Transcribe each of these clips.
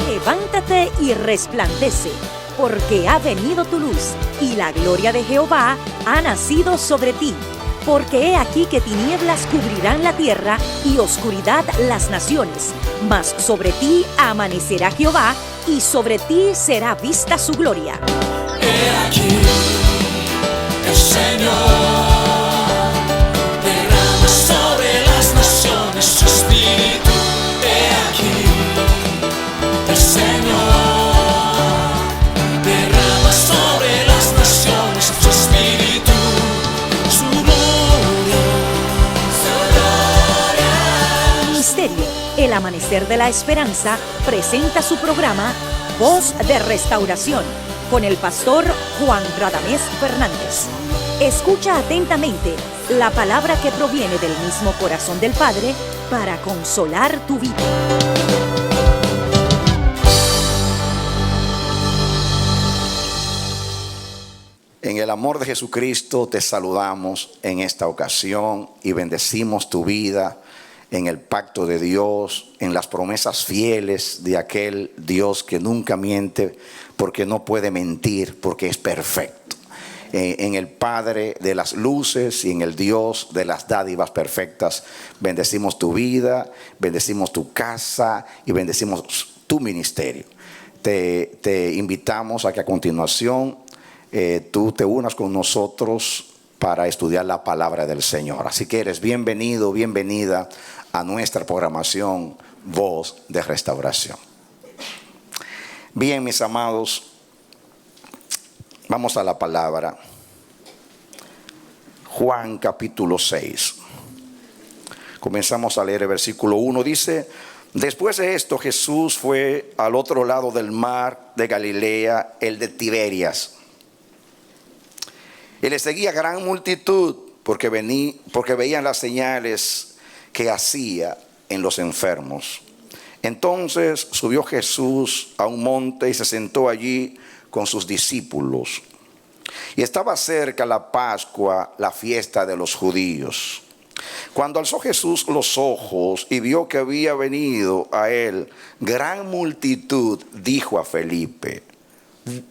Levántate y resplandece, porque ha venido tu luz, y la gloria de Jehová ha nacido sobre ti. Porque he aquí que tinieblas cubrirán la tierra, y oscuridad las naciones. Mas sobre ti amanecerá Jehová, y sobre ti será vista su gloria. He aquí, el Señor derrama sobre las naciones su espíritu. He aquí, el Señor derrama sobre las naciones su espíritu, su gloria, su gloria. Ministerio El Amanecer de la Esperanza presenta su programa Voz de Restauración con el pastor Juan Radamés Fernández. Escucha atentamente la palabra que proviene del mismo corazón del Padre para consolar tu vida. En el amor de Jesucristo te saludamos en esta ocasión y bendecimos tu vida en el pacto de Dios, en las promesas fieles de aquel Dios que nunca miente, porque no puede mentir, porque es perfecto. En el Padre de las luces y en el Dios de las dádivas perfectas, bendecimos tu vida, bendecimos tu casa y bendecimos tu ministerio. Te invitamos a que a continuación tú te unas con nosotros para estudiar la palabra del Señor. Así que eres bienvenido, bienvenida a nuestra programación Voz de Restauración. Bien, mis amados, vamos a la palabra. Juan capítulo 6. Comenzamos a leer el versículo 1. Dice: después de esto Jesús fue al otro lado del mar de Galilea, el de Tiberias. Y le seguía gran multitud porque veían las señales que hacía en los enfermos. Entonces subió Jesús a un monte y se sentó allí con sus discípulos. Y estaba cerca la Pascua, la fiesta de los judíos. Cuando alzó Jesús los ojos y vio que había venido a él gran multitud, dijo a Felipe: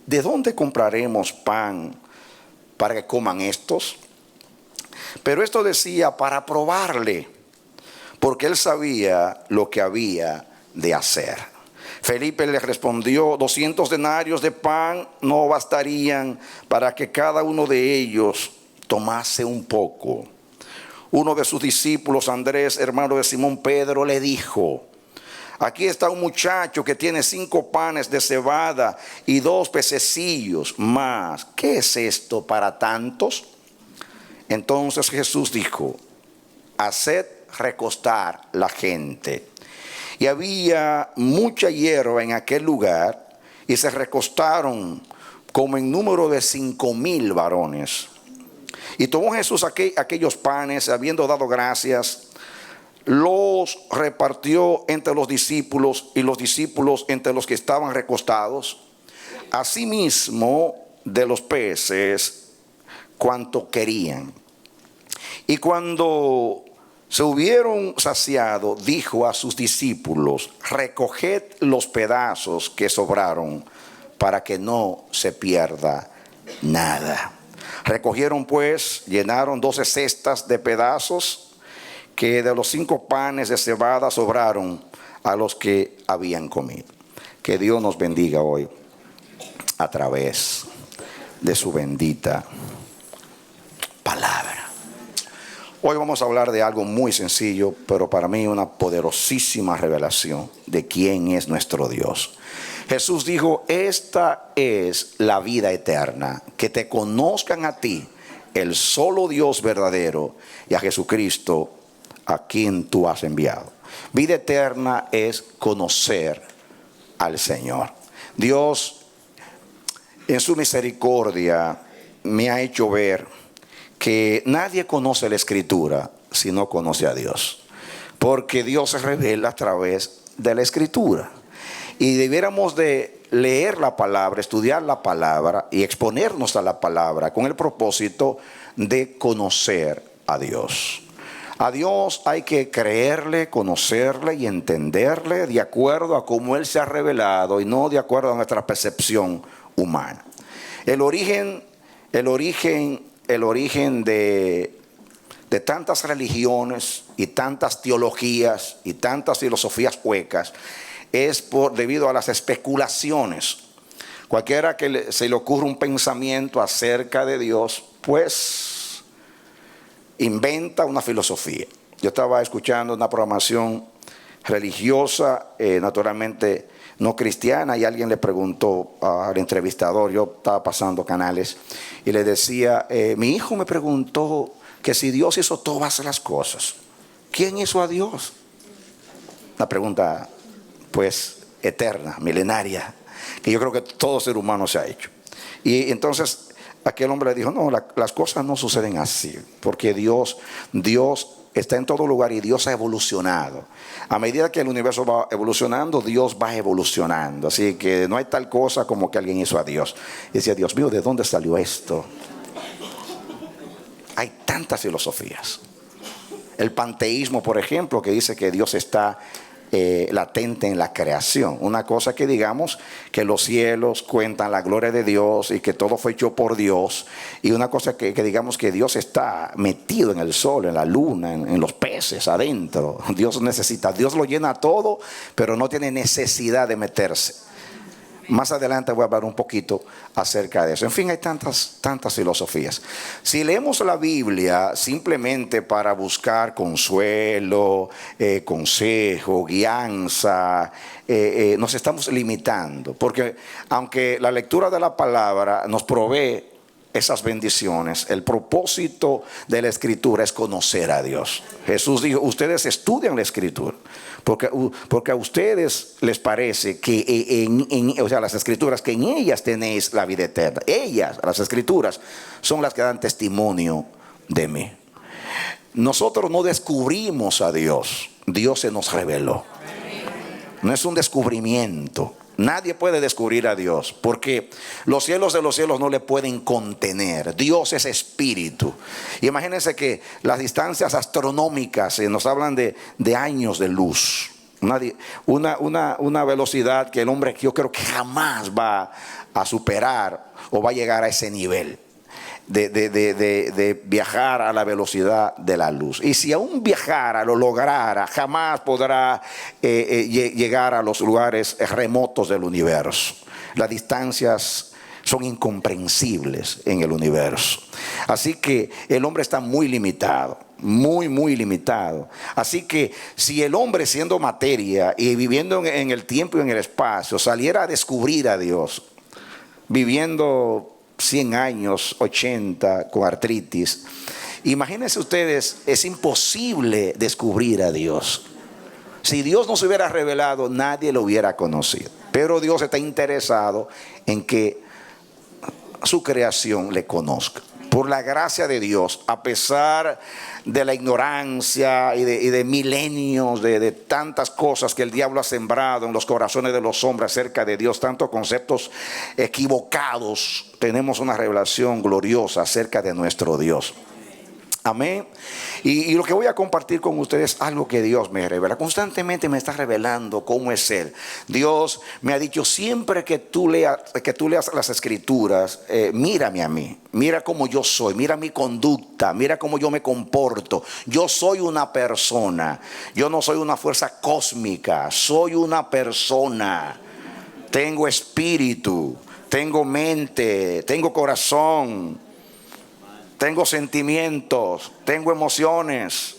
¿de dónde compraremos pan para que coman estos? Pero esto decía para probarle, porque él sabía lo que había de hacer. Felipe le respondió: 200 denarios de pan no bastarían para que cada uno de ellos tomase un poco. Uno de sus discípulos, Andrés, hermano de Simón Pedro, le dijo: aquí está un muchacho que tiene 5 panes de cebada y 2 pececillos más. ¿Qué es esto para tantos? Entonces Jesús dijo: haced recostar la gente. Y había mucha hierba en aquel lugar, y se recostaron como en número de 5,000 varones. Y tomó Jesús aquellos panes, habiendo dado gracias, los repartió entre los discípulos, y los discípulos entre los que estaban recostados. Asimismo de los peces, cuanto querían. Y cuando se hubieron saciado, dijo a sus discípulos: recoged los pedazos que sobraron, para que no se pierda nada. Recogieron pues, llenaron 12 cestas de pedazos que de los 5 panes de cebada sobraron a los que habían comido. Que Dios nos bendiga hoy a través de su bendita palabra. Hoy vamos a hablar de algo muy sencillo, pero para mí una poderosísima revelación de quién es nuestro Dios. Jesús dijo: esta es la vida eterna, que te conozcan a ti, el solo Dios verdadero, y a Jesucristo, a quien tú has enviado. Vida eterna es conocer al Señor. Dios, en su misericordia, me ha hecho ver que nadie conoce la Escritura si no conoce a Dios, porque Dios se revela a través de la Escritura. Y debiéramos de leer la palabra, estudiar la palabra y exponernos a la palabra con el propósito de conocer a Dios. A Dios hay que creerle, conocerle y entenderle de acuerdo a cómo Él se ha revelado y no de acuerdo a nuestra percepción humana. El origen de tantas religiones y tantas teologías y tantas filosofías huecas es debido a las especulaciones. Cualquiera que se le ocurra un pensamiento acerca de Dios, pues inventa una filosofía. Yo estaba escuchando una programación religiosa, naturalmente no cristiana, y alguien le preguntó al entrevistador, yo estaba pasando canales, y le decía, mi hijo me preguntó que si Dios hizo todas las cosas, ¿quién hizo a Dios? Una pregunta pues eterna, milenaria, que yo creo que todo ser humano se ha hecho. Y entonces aquel hombre le dijo, no, las cosas no suceden así, porque Dios está en todo lugar y Dios ha evolucionado. A medida que el universo va evolucionando, Dios va evolucionando. Así que no hay tal cosa como que alguien hizo a Dios. Y decía, Dios mío, ¿de dónde salió esto? Hay tantas filosofías. El panteísmo, por ejemplo, que dice que Dios está latente en la creación. Una cosa que digamos que los cielos cuentan la gloria de Dios y que todo fue hecho por Dios, y una cosa que digamos que Dios está metido en el sol, en la luna, en los peces adentro. Dios lo llena todo, pero no tiene necesidad de meterse. Más adelante voy a hablar un poquito acerca de eso. En fin, hay tantas filosofías. Si leemos la Biblia simplemente para buscar consuelo, consejo, guianza, nos estamos limitando. Porque aunque la lectura de la palabra nos provee esas bendiciones, el propósito de la Escritura es conocer a Dios. Jesús dijo, ustedes estudian la Escritura porque a ustedes les parece que o sea, las Escrituras, que en ellas tenéis la vida eterna. Ellas, las Escrituras, son las que dan testimonio de mí. Nosotros no descubrimos a Dios, Dios se nos reveló. No es un descubrimiento. Nadie puede descubrir a Dios, porque los cielos de los cielos no le pueden contener. Dios es espíritu. Imagínense que las distancias astronómicas nos hablan de años de luz. Una velocidad que el hombre, yo creo que jamás va a superar o va a llegar a ese nivel de viajar a la velocidad de la luz. Y si aún viajara, lo lograra, jamás podrá llegar a los lugares remotos del universo. Las distancias son incomprensibles en el universo. Así que el hombre está muy limitado, muy limitado. Así que si el hombre, siendo materia y viviendo en el tiempo y en el espacio, saliera a descubrir a Dios, viviendo 100 años, 80, con artritis, imagínense ustedes, es imposible descubrir a Dios. Si Dios no se hubiera revelado, nadie lo hubiera conocido. Pero Dios está interesado en que su creación le conozca. Por la gracia de Dios, a pesar de la ignorancia y de milenios de tantas cosas que el diablo ha sembrado en los corazones de los hombres acerca de Dios, tantos conceptos equivocados, tenemos una revelación gloriosa acerca de nuestro Dios. Amén. Y lo que voy a compartir con ustedes es algo que Dios me revela. Constantemente me está revelando cómo es Él. Dios me ha dicho, siempre que tú leas las Escrituras, mírame a mí. Mira cómo yo soy, mira mi conducta, mira cómo yo me comporto. Yo soy una persona. Yo no soy una fuerza cósmica, soy una persona. Tengo espíritu, tengo mente, tengo corazón, tengo sentimientos, tengo emociones.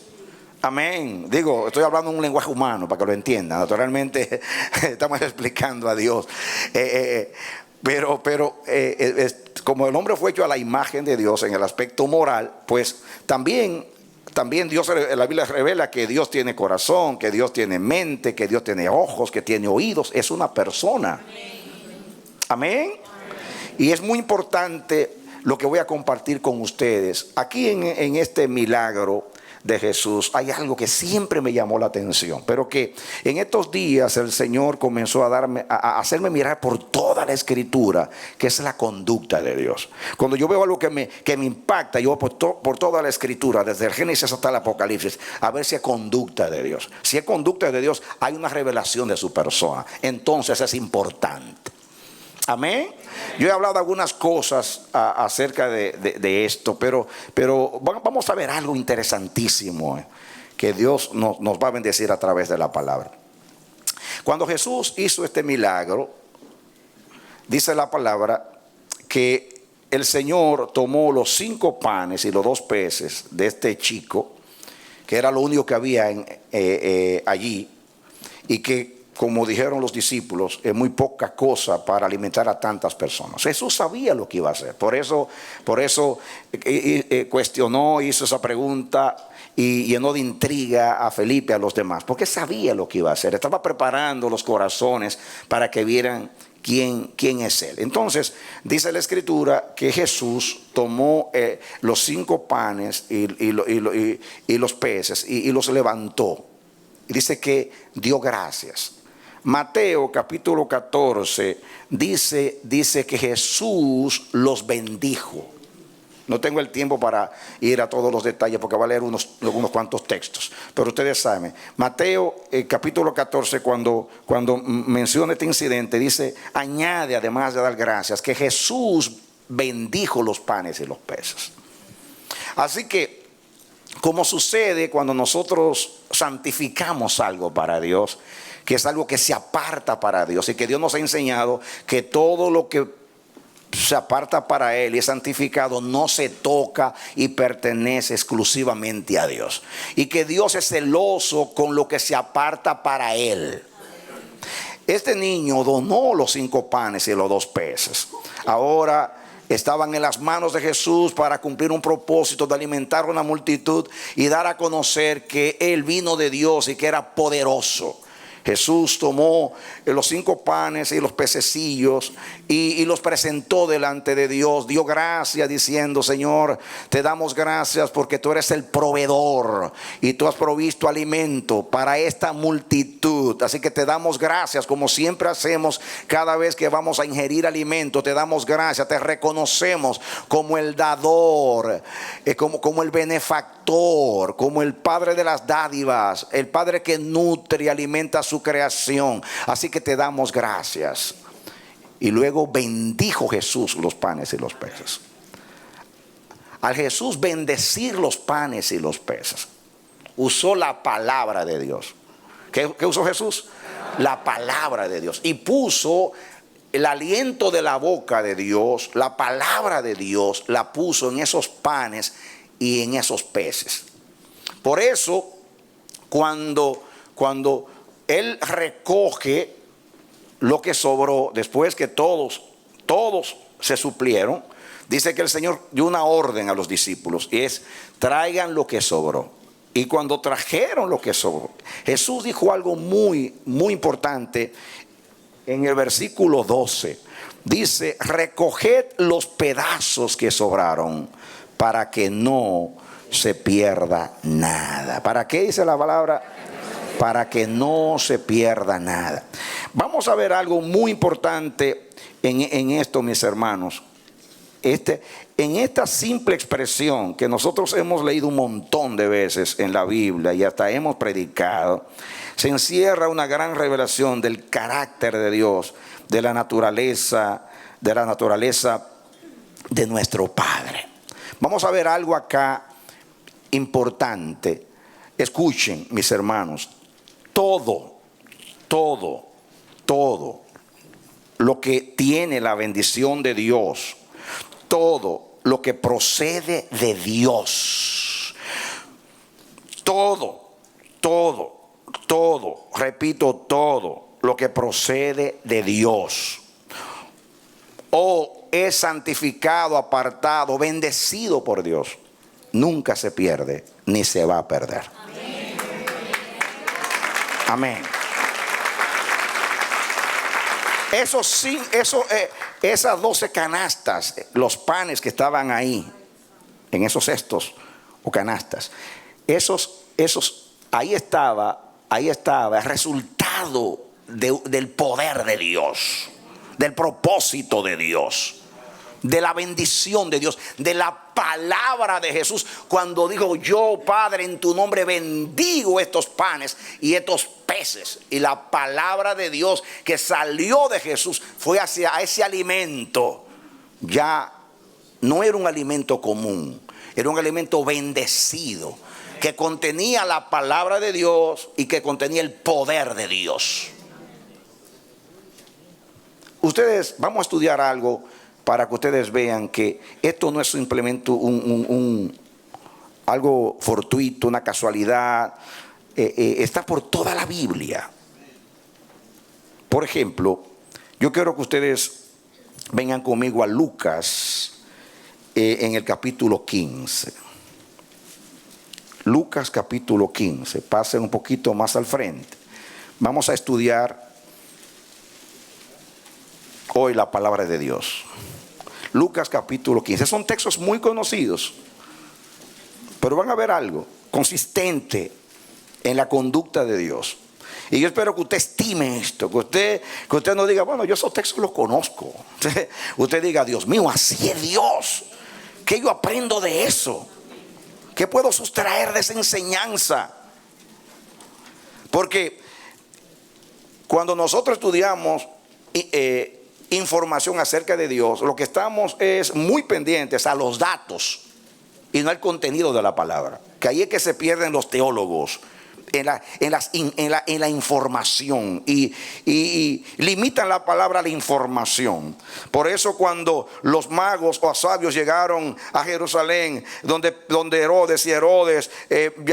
Amén. Digo, estoy hablando en un lenguaje humano para que lo entiendan. Naturalmente estamos explicando a Dios. Pero como el hombre fue hecho a la imagen de Dios en el aspecto moral, pues también Dios, la Biblia revela que Dios tiene corazón, que Dios tiene mente, que Dios tiene ojos, que tiene oídos. Es una persona. Amén. Y es muy importante lo que voy a compartir con ustedes. Aquí en este milagro de Jesús, hay algo que siempre me llamó la atención, pero que en estos días el Señor comenzó a hacerme mirar por toda la Escritura, que es la conducta de Dios. Cuando yo veo algo que me impacta, yo voy por toda la Escritura, desde el Génesis hasta el Apocalipsis, a ver si es conducta de Dios. Si es conducta de Dios, hay una revelación de su persona. Entonces es importante. Amén. Yo he hablado algunas cosas acerca de esto, pero vamos a ver algo interesantísimo, que Dios nos va a bendecir a través de la palabra. Cuando Jesús hizo este milagro, dice la palabra que el Señor tomó los 5 panes y los 2 peces de este chico, que era lo único que había allí, y que, como dijeron los discípulos, es muy poca cosa para alimentar a tantas personas. Jesús sabía lo que iba a hacer. Por eso cuestionó, hizo esa pregunta y llenó de intriga a Felipe, a los demás, porque sabía lo que iba a hacer. Estaba preparando los corazones para que vieran quién es Él. Entonces dice la Escritura que Jesús tomó los 5 panes y los peces y los levantó. Y dice que dio gracias. Mateo capítulo 14 dice que Jesús los bendijo. No tengo el tiempo para ir a todos los detalles porque va a leer unos cuantos textos, pero ustedes saben, Mateo capítulo 14 cuando menciona este incidente, dice, añade, además de dar gracias, que Jesús bendijo los panes y los peces. Así que, como sucede cuando nosotros santificamos algo para Dios, que es algo que se aparta para Dios, y que Dios nos ha enseñado que todo lo que se aparta para Él y es santificado no se toca y pertenece exclusivamente a Dios, y que Dios es celoso con lo que se aparta para Él. Este niño donó los 5 panes y los 2 peces. Ahora estaban en las manos de Jesús para cumplir un propósito de alimentar a una multitud y dar a conocer que Él vino de Dios y que era poderoso. Jesús tomó los 5 panes y los pececillos y los presentó delante de Dios. Dio gracias diciendo, Señor, te damos gracias porque tú eres el proveedor y tú has provisto alimento para esta multitud. Así que te damos gracias, como siempre hacemos cada vez que vamos a ingerir alimento. Te damos gracias, te reconocemos como el dador, como el benefactor, como el Padre de las dádivas, el Padre que nutre y alimenta su creación. Así que te damos gracias. Y luego bendijo Jesús los panes y los peces. Al Jesús bendecir los panes y los peces, usó la palabra de Dios. ¿Qué usó Jesús? La palabra de Dios. Y puso el aliento de la boca de Dios, la palabra de Dios, la puso en esos panes y en esos peces. Por eso, cuando Él recoge lo que sobró, después que todos se suplieron, dice que el Señor dio una orden a los discípulos, y es: traigan lo que sobró. Y cuando trajeron lo que sobró, Jesús dijo algo muy, muy importante en el versículo 12. Dice: recoged los pedazos que sobraron para que no se pierda nada. ¿Para qué dice la palabra? Para que no se pierda nada. Vamos a ver algo muy importante en esto, mis hermanos. En esta simple expresión que nosotros hemos leído un montón de veces en la Biblia y hasta hemos predicado, se encierra una gran revelación del carácter de Dios, de la naturaleza de nuestro Padre. Vamos a ver algo acá importante. Escuchen, mis hermanos. Todo lo que tiene la bendición de Dios, todo lo que procede de Dios, todo, repito, todo lo que procede de Dios, o es santificado, apartado, bendecido por Dios, nunca se pierde ni se va a perder. Amén. Eso sí, esas 12 canastas, los panes que estaban ahí, en esos cestos o canastas, ahí estaba el resultado del poder de Dios, del propósito de Dios, de la bendición de Dios, de la palabra de Jesús, cuando dijo: yo, Padre, en tu nombre bendigo estos panes y estos peces. Y la palabra de Dios que salió de Jesús fue hacia ese alimento. Ya no era un alimento común, era un alimento bendecido, que contenía la palabra de Dios y que contenía el poder de Dios. Ustedes, vamos a estudiar algo para que ustedes vean que esto no es simplemente algo fortuito, una casualidad. Está por toda la Biblia. Por ejemplo, yo quiero que ustedes vengan conmigo a Lucas, en el capítulo 15. Lucas capítulo 15. Pasen un poquito más al frente. Vamos a estudiar hoy la palabra de Dios. Lucas capítulo 15. Son textos muy conocidos, pero van a ver algo consistente en la conducta de Dios. Y yo espero que usted estime esto, que usted no diga: bueno, yo esos textos los conozco. Usted diga: Dios mío, así es Dios. ¿Qué yo aprendo de eso? ¿Qué puedo sustraer de esa enseñanza? Porque cuando nosotros estudiamos información acerca de Dios, lo que estamos es muy pendientes a los datos y no al contenido de la palabra. Que ahí es que se pierden los teólogos, en la información, y limitan la palabra a la información. Por eso cuando los magos o sabios llegaron a Jerusalén, donde Herodes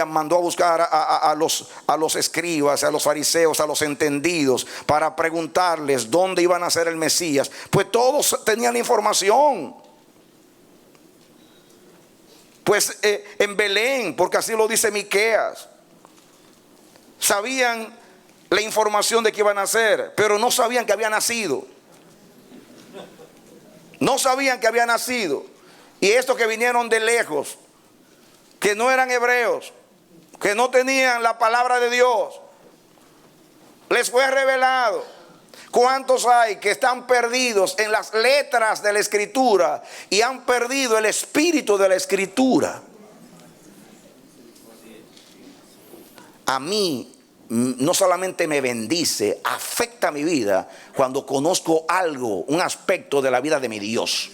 mandó a buscar a los escribas, a los fariseos, a los entendidos, para preguntarles dónde iban a ser el Mesías, pues todos tenían información. Pues en Belén, porque así lo dice Miqueas. Sabían la información de que iban a nacer, pero no sabían que había nacido. No sabían que había nacido. Y estos que vinieron de lejos, que no eran hebreos, que no tenían la palabra de Dios, les fue revelado. ¿Cuántos hay que están perdidos en las letras de la Escritura y han perdido el espíritu de la Escritura? A mí no solamente me bendice, afecta mi vida cuando conozco algo, un aspecto de la vida de mi Dios.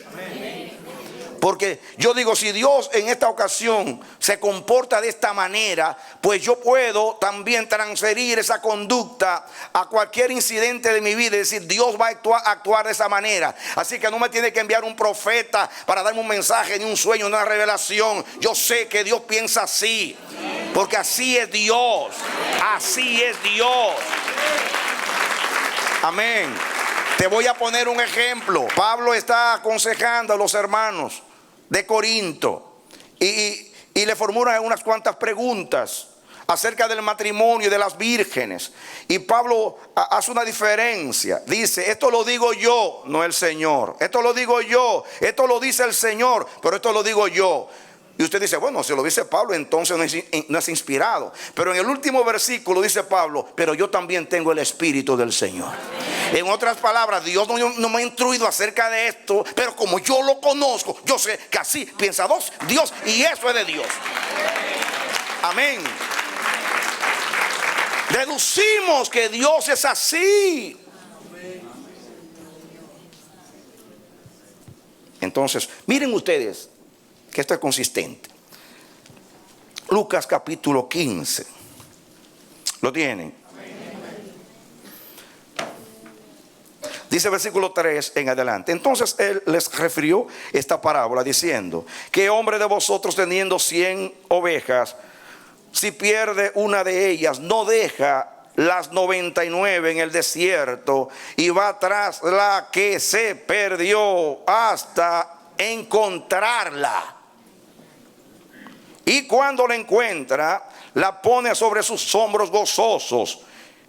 Porque yo digo, si Dios en esta ocasión se comporta de esta manera, pues yo puedo también transferir esa conducta a cualquier incidente de mi vida y decir: Dios va a actuar de esa manera. Así que no me tiene que enviar un profeta para darme un mensaje, ni un sueño, ni una revelación. Yo sé que Dios piensa así, porque así es Dios. Así es Dios. Amén. Te voy a poner un ejemplo. Pablo está aconsejando a los hermanos de Corinto y le formulan unas cuantas preguntas acerca del matrimonio y de las vírgenes. Y Pablo hace una diferencia. Dice: esto lo digo yo, no el Señor. Esto lo digo yo, esto lo dice el Señor, pero esto lo digo yo. Y usted dice: bueno, si lo dice Pablo, entonces no es inspirado. Pero en el último versículo dice Pablo: pero yo también tengo el Espíritu del Señor. En otras palabras, Dios no me ha instruido acerca de esto, pero como yo lo conozco, yo sé que así piensa Dios, y eso es de Dios. Amén. Deducimos que Dios es así. Entonces, miren ustedes que esto es consistente. Lucas capítulo 15. ¿Lo tienen? Dice versículo 3 en adelante: entonces él les refirió esta parábola diciendo: ¿qué hombre de vosotros, teniendo 100 ovejas, si pierde una de ellas, no deja las 99 en el desierto y va tras la que se perdió hasta encontrarla? Y cuando la encuentra, la pone sobre sus hombros gozosos.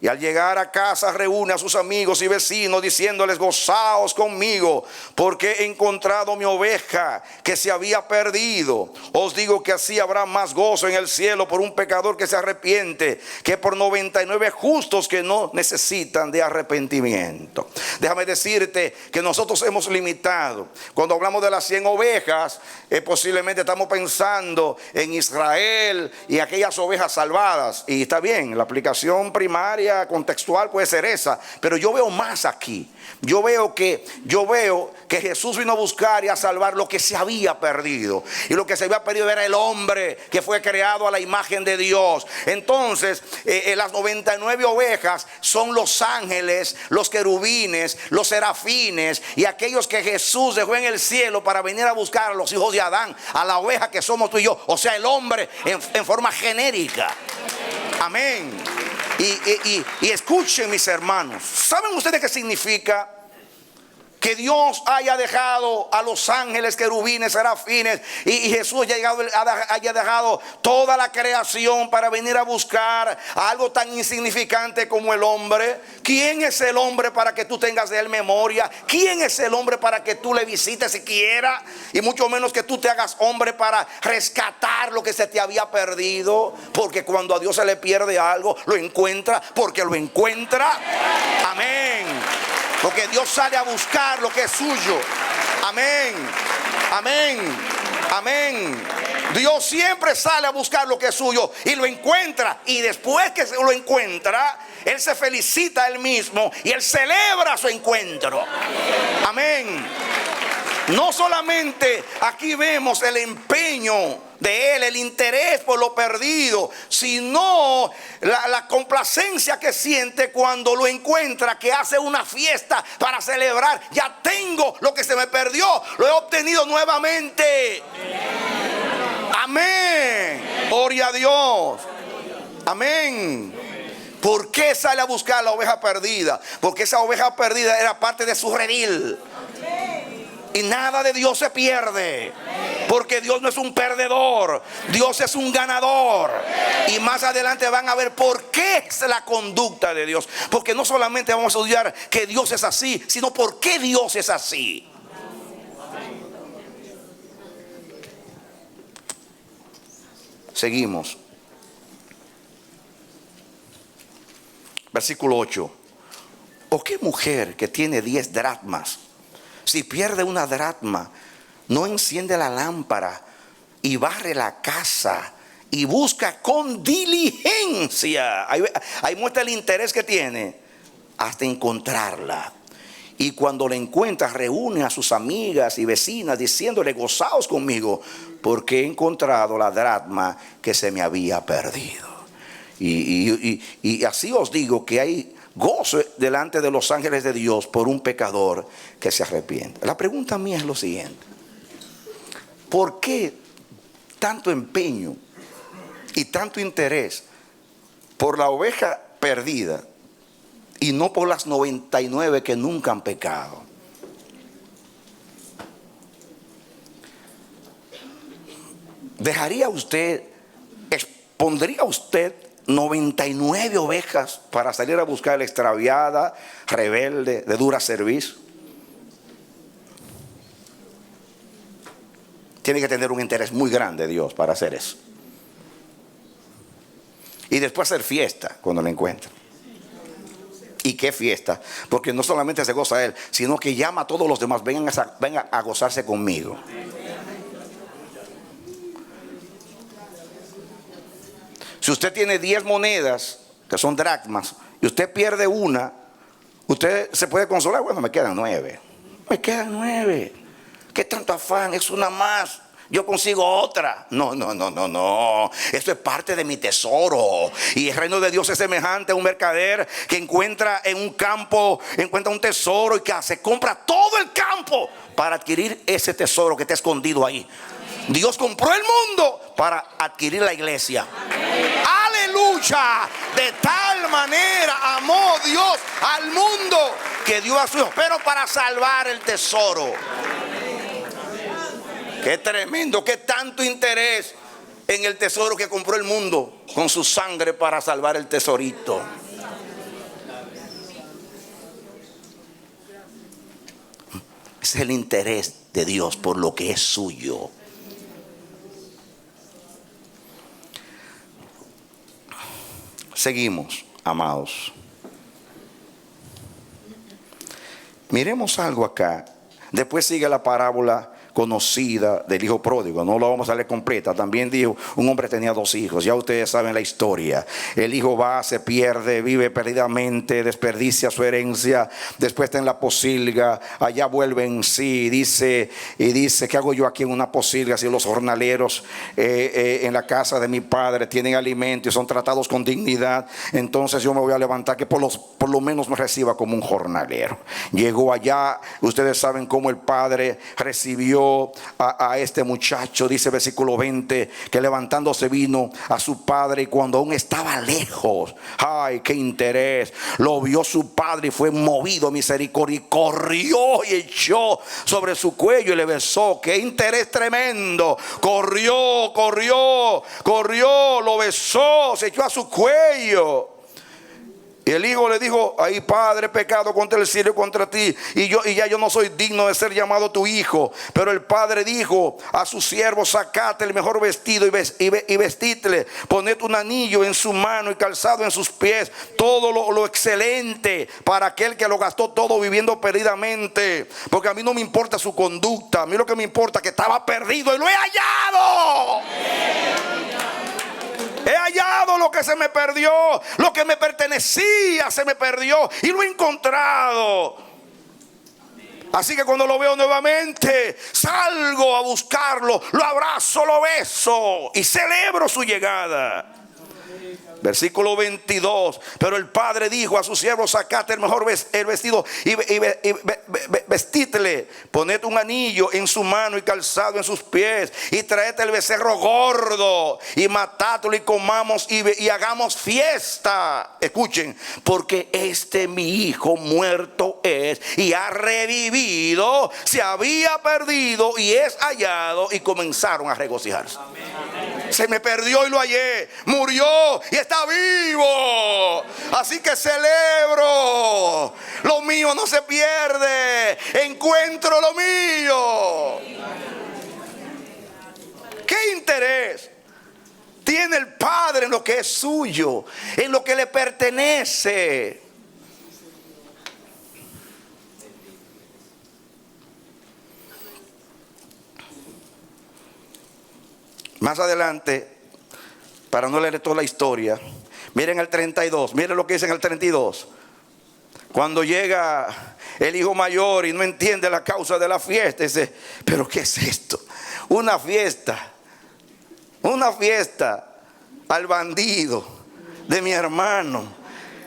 Y al llegar a casa reúne a sus amigos y vecinos diciéndoles: gozaos conmigo, porque he encontrado mi oveja que se había perdido. Os digo que así habrá más gozo en el cielo por un pecador que se arrepiente que por 99 justos que no necesitan de arrepentimiento. Déjame decirte que nosotros hemos limitado. Cuando hablamos de las 100 ovejas, posiblemente estamos pensando en Israel y aquellas ovejas salvadas. Y está bien, la aplicación primaria contextual puede ser esa, pero yo veo más aquí. Yo veo que Jesús vino a buscar y a salvar lo que se había perdido. Y lo que se había perdido era el hombre que fue creado a la imagen de Dios. Entonces, las 99 ovejas son los ángeles, los querubines, los serafines y aquellos que Jesús dejó en el cielo para venir a buscar a los hijos de Adán, a la oveja que somos tú y yo, o sea, el hombre en forma genérica. Amén. Y escuchen, mis hermanos, ¿saben ustedes qué significa que Dios haya dejado a los ángeles, querubines, serafines y Jesús haya dejado toda la creación para venir a buscar a algo tan insignificante como el hombre? ¿Quién es el hombre para que tú tengas de él memoria? ¿Quién es el hombre para que tú le visites siquiera? Y mucho menos que tú te hagas hombre para rescatar lo que se te había perdido. Porque cuando a Dios se le pierde algo, lo encuentra porque lo encuentra. Amén. Porque Dios sale a buscar lo que es suyo. Amén. Amén. Amén. Dios siempre sale a buscar lo que es suyo y lo encuentra. Y después que lo encuentra, Él se felicita a Él mismo y Él celebra su encuentro. Amén. No solamente aquí vemos el empeño de Él, el interés por lo perdido, sino la complacencia que siente cuando lo encuentra, que hace una fiesta para celebrar. Ya tengo lo que se me perdió, lo he obtenido nuevamente. Amén. Gloria a Dios. Amén. ¿Por qué sale a buscar la oveja perdida? Porque esa oveja perdida era parte de su redil. Y nada de Dios se pierde, porque Dios no es un perdedor, Dios es un ganador. Y más adelante van a ver por qué es la conducta de Dios. Porque no solamente vamos a estudiar que Dios es así, sino por qué Dios es así. Seguimos. Versículo 8. ¿O qué mujer que tiene 10 dracmas, si pierde una dracma, no enciende la lámpara y barre la casa y busca con diligencia? Ahí muestra el interés que tiene hasta encontrarla. Y cuando la encuentra, reúne a sus amigas y vecinas diciéndole: gozaos conmigo, porque he encontrado la dracma que se me había perdido. Y así os digo que hay gozo delante de los ángeles de Dios por un pecador que se arrepiente. La pregunta mía es lo siguiente: ¿por qué tanto empeño y tanto interés por la oveja perdida y no por las 99 que nunca han pecado? ¿Pondría usted 99 ovejas para salir a buscar la extraviada, rebelde, de dura cerviz? Tiene que tener un interés muy grande Dios para hacer eso. Y después hacer fiesta cuando la encuentra. ¿Y qué fiesta? Porque no solamente se goza Él, sino que llama a todos los demás: vengan a gozarse conmigo. Si usted tiene 10 monedas, que son dracmas, y usted pierde una, usted se puede consolar: bueno, me quedan 9. Me quedan 9. ¿Qué tanto afán? Es una más. Yo consigo otra. No. Esto es parte de mi tesoro. Y el reino de Dios es semejante a un mercader que encuentra en un campo, encuentra un tesoro y que hace, compra todo el campo para adquirir ese tesoro que está escondido ahí. Dios compró el mundo para adquirir la iglesia. Aleluya. De tal manera amó Dios al mundo que dio a su hijo, pero para salvar el tesoro. Qué tremendo, qué tanto interés en el tesoro que compró el mundo con su sangre para salvar el tesorito. Ese es el interés de Dios por lo que es suyo. Seguimos, amados. Miremos algo acá. Después sigue la parábola conocida del hijo pródigo. No la vamos a leer completa. También dijo, un hombre tenía 2 hijos. Ya ustedes saben la historia. El hijo va, se pierde, vive perdidamente, desperdicia su herencia. Después está en la posilga. Allá vuelve en sí y dice, ¿qué hago yo aquí en una posilga si los jornaleros en la casa de mi padre tienen alimento y son tratados con dignidad? Entonces yo me voy a levantar, que por lo menos me reciba como un jornalero. Llegó allá. Ustedes saben cómo el padre recibió a este muchacho. Dice versículo 20 que levantándose vino a su padre, y cuando aún estaba lejos, ay, qué interés, lo vio su padre y fue movido a misericordia, y corrió y echó sobre su cuello y le besó. Qué interés tremendo. Corrió, lo besó, se echó a su cuello. Y el hijo le dijo, ay padre, pecado contra el cielo y contra ti, y ya yo no soy digno de ser llamado tu hijo. Pero el padre dijo a su siervo, sacate el mejor vestido y vestidle, poned un anillo en su mano y calzado en sus pies, todo lo excelente para aquel que lo gastó todo viviendo perdidamente. Porque a mí no me importa su conducta, a mí lo que me importa es que estaba perdido y lo he hallado. He hallado lo que se me perdió, lo que me pertenecía se me perdió y lo he encontrado. Así que cuando lo veo nuevamente, salgo a buscarlo, lo abrazo, lo beso y celebro su llegada. Versículo 22. Pero el padre dijo a su siervo, sacate el mejor el vestido y vestidle, poned un anillo en su mano y calzado en sus pies, y traed el becerro gordo y matadlo y comamos y hagamos fiesta. Escuchen, porque mi hijo muerto es y ha revivido, se había perdido y es hallado, y comenzaron a regocijarse. Se me perdió y lo hallé, murió y está vivo. Así que celebro. Lo mío no se pierde. Encuentro lo mío. ¿Qué interés tiene el Padre en lo que es suyo, en lo que le pertenece? Más adelante, para no leer toda la historia, miren el 32, miren lo que dice en el 32. Cuando llega el hijo mayor y no entiende la causa de la fiesta, dice, pero ¿qué es esto? Una fiesta al bandido de mi hermano,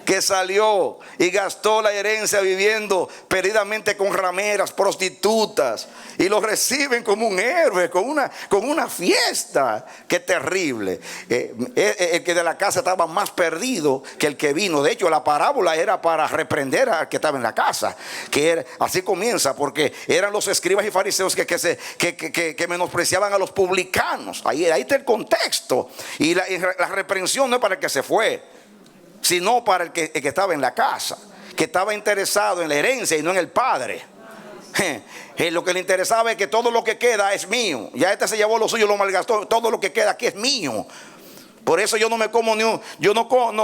que salió y gastó la herencia viviendo perdidamente con rameras, prostitutas, y lo reciben como un héroe, con una fiesta. Qué terrible. El que de la casa estaba más perdido que el que vino. De hecho, la parábola era para reprender al que estaba en la casa, así comienza, porque eran los escribas y fariseos que menospreciaban a los publicanos. Ahí está el contexto. Y la reprensión no es para el que se fue, sino para el que estaba en la casa, que estaba interesado en la herencia y no en el padre. Lo que le interesaba es que todo lo que queda es mío. Ya se llevó lo suyo, lo malgastó. Todo lo que queda aquí es mío. Por eso yo no me como no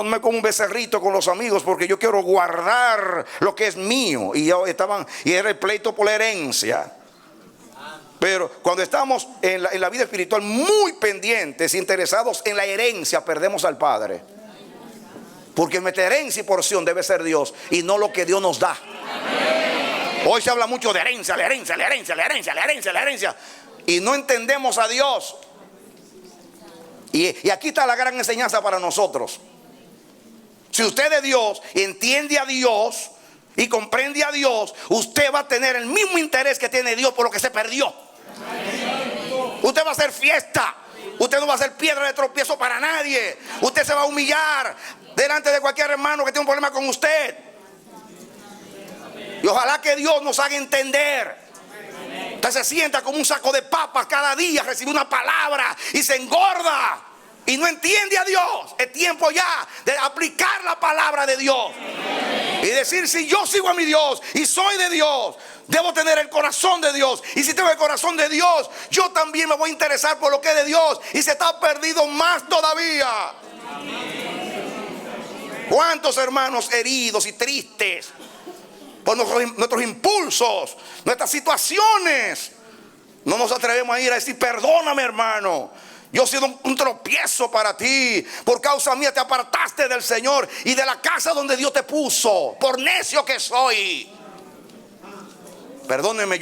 me como un becerrito con los amigos, porque yo quiero guardar lo que es mío. Y era el pleito por la herencia. Pero cuando estamos en la vida espiritual muy pendientes, interesados en la herencia, perdemos al Padre. Porque nuestra herencia y porción debe ser Dios y no lo que Dios nos da. Hoy se habla mucho de herencia, la herencia. Y no entendemos a Dios. Y aquí está la gran enseñanza para nosotros. Si usted es Dios, entiende a Dios y comprende a Dios, usted va a tener el mismo interés que tiene Dios por lo que se perdió. Usted va a hacer fiesta. Usted no va a ser piedra de tropiezo para nadie. Usted se va a humillar delante de cualquier hermano que tenga un problema con usted. Y ojalá que Dios nos haga entender. Usted se sienta como un saco de papas cada día, recibe una palabra y se engorda y no entiende a Dios. Es tiempo ya de aplicar la palabra de Dios. Y decir, si yo sigo a mi Dios y soy de Dios, debo tener el corazón de Dios. Y si tengo el corazón de Dios, yo también me voy a interesar por lo que es de Dios. Y se está perdido más todavía. ¿Cuántos hermanos heridos y tristes por nuestros impulsos, nuestras situaciones? No nos atrevemos a ir a decir, perdóname, hermano, yo he sido un tropiezo para ti. Por causa mía te apartaste del Señor y de la casa donde Dios te puso. Por necio que soy. Perdónenme,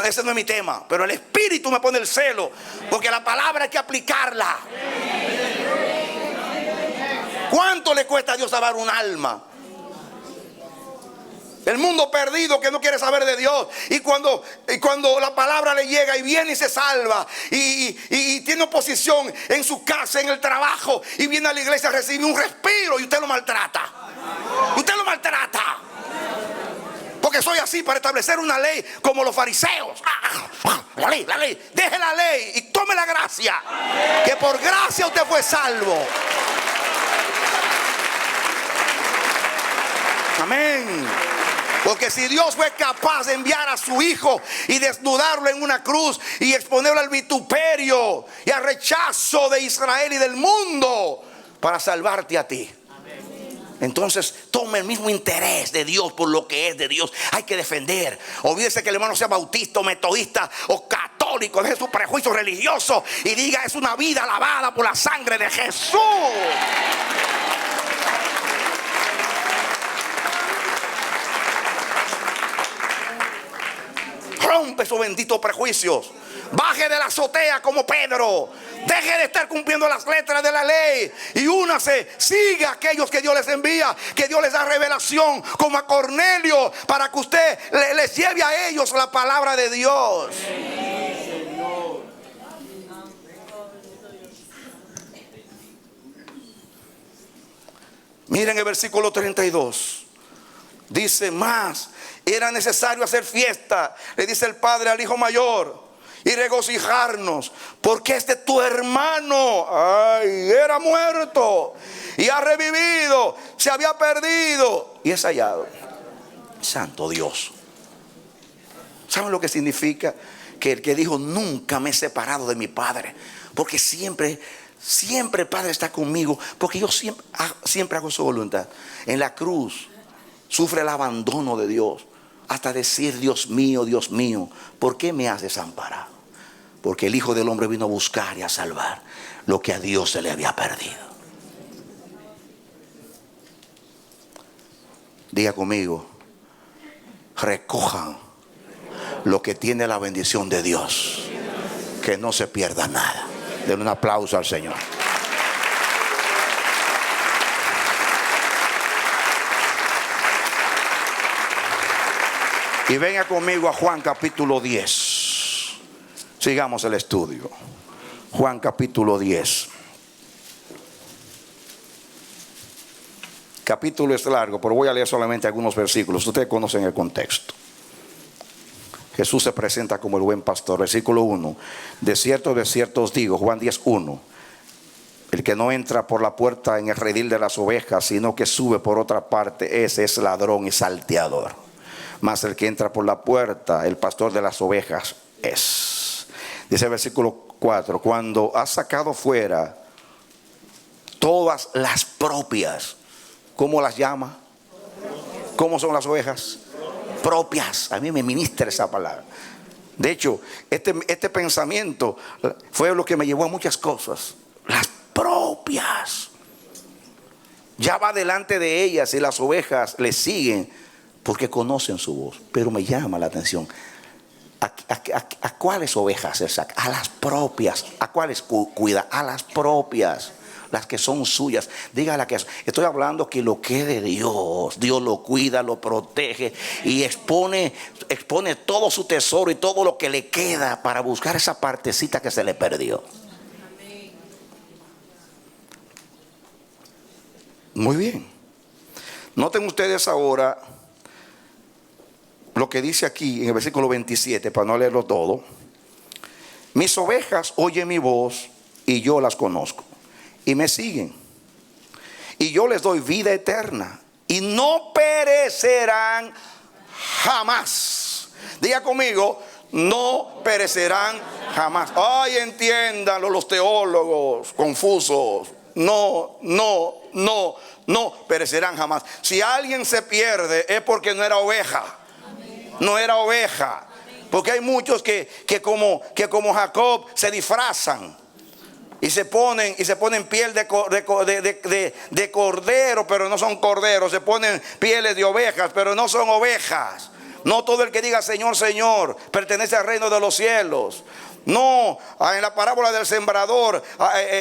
ese no es mi tema. Pero el Espíritu me pone el celo, porque la palabra hay que aplicarla. ¿Cuánto le cuesta a Dios salvar un alma? El mundo perdido que no quiere saber de Dios. Y cuando la palabra le llega y viene y se salva. Y tiene oposición en su casa, en el trabajo. Y viene a la iglesia a recibir un respiro. Y usted lo maltrata. Usted lo maltrata. Porque soy así para establecer una ley como los fariseos. La ley. Deje la ley y tome la gracia. Que por gracia usted fue salvo. Amén. Porque si Dios fue capaz de enviar a su Hijo y desnudarlo en una cruz y exponerlo al vituperio y al rechazo de Israel y del mundo para salvarte a ti, entonces tome el mismo interés de Dios por lo que es de Dios. Hay que defender. Olvídese que el hermano sea bautista o metodista o católico, deje su prejuicio religioso y diga, es una vida lavada por la sangre de Jesús. Rompe esos benditos prejuicios. Baje de la azotea como Pedro. Deje de estar cumpliendo las letras de la ley y únase. Siga a aquellos que Dios les envía, que Dios les da revelación, como a Cornelio, para que usted les lleve a ellos la palabra de Dios. Miren el versículo 32. Dice más. Era necesario hacer fiesta, le dice el padre al hijo mayor, y regocijarnos, porque este tu hermano, era muerto y ha revivido, se había perdido y es hallado. Santo Dios. ¿Saben lo que significa? Que el que dijo, nunca me he separado de mi Padre, porque siempre el Padre está conmigo, porque yo siempre hago su voluntad. En la cruz sufre el abandono de Dios, hasta decir, Dios mío, ¿por qué me has desamparado? Porque el Hijo del Hombre vino a buscar y a salvar lo que a Dios se le había perdido. Diga conmigo, recojan lo que tiene la bendición de Dios, que no se pierda nada. Den un aplauso al Señor. Y venga conmigo a Juan capítulo 10. Sigamos el estudio. Juan capítulo 10. Capítulo es largo, pero voy a leer solamente algunos versículos. Ustedes conocen el contexto. Jesús se presenta como el buen pastor. Versículo 1. De cierto os digo, Juan 10:1. El que no entra por la puerta en el redil de las ovejas, sino que sube por otra parte, ese es ladrón y salteador. Mas el que entra por la puerta, el pastor de las ovejas es. Dice el versículo 4. Cuando has sacado fuera todas las propias, ¿cómo las llama? ¿Cómo son las ovejas? Propias. A mí me ministra esa palabra. De hecho, este pensamiento fue lo que me llevó a muchas cosas. Las propias. Ya va delante de ellas y las ovejas le siguen, porque conocen su voz. Pero me llama la atención. ¿A cuáles ovejas se saca? A las propias. ¿A cuáles cuida? A las propias. Las que son suyas. Dígale que estoy hablando que lo que es de Dios, Dios lo cuida, lo protege y expone todo su tesoro y todo lo que le queda para buscar esa partecita que se le perdió. Muy bien. Noten ustedes ahora lo que dice aquí en el versículo 27, para no leerlo todo. Mis ovejas oyen mi voz y yo las conozco y me siguen. Y yo les doy vida eterna y no perecerán jamás. Diga conmigo, no perecerán jamás. Ay, entiéndanlo los teólogos confusos. No perecerán jamás. Si alguien se pierde es porque no era oveja. No era oveja. Porque hay muchos que como Jacob se disfrazan y se ponen piel de cordero, pero no son corderos. Se ponen pieles de ovejas, pero no son ovejas. No todo el que diga Señor, Señor pertenece al reino de los cielos. No, en la parábola del sembrador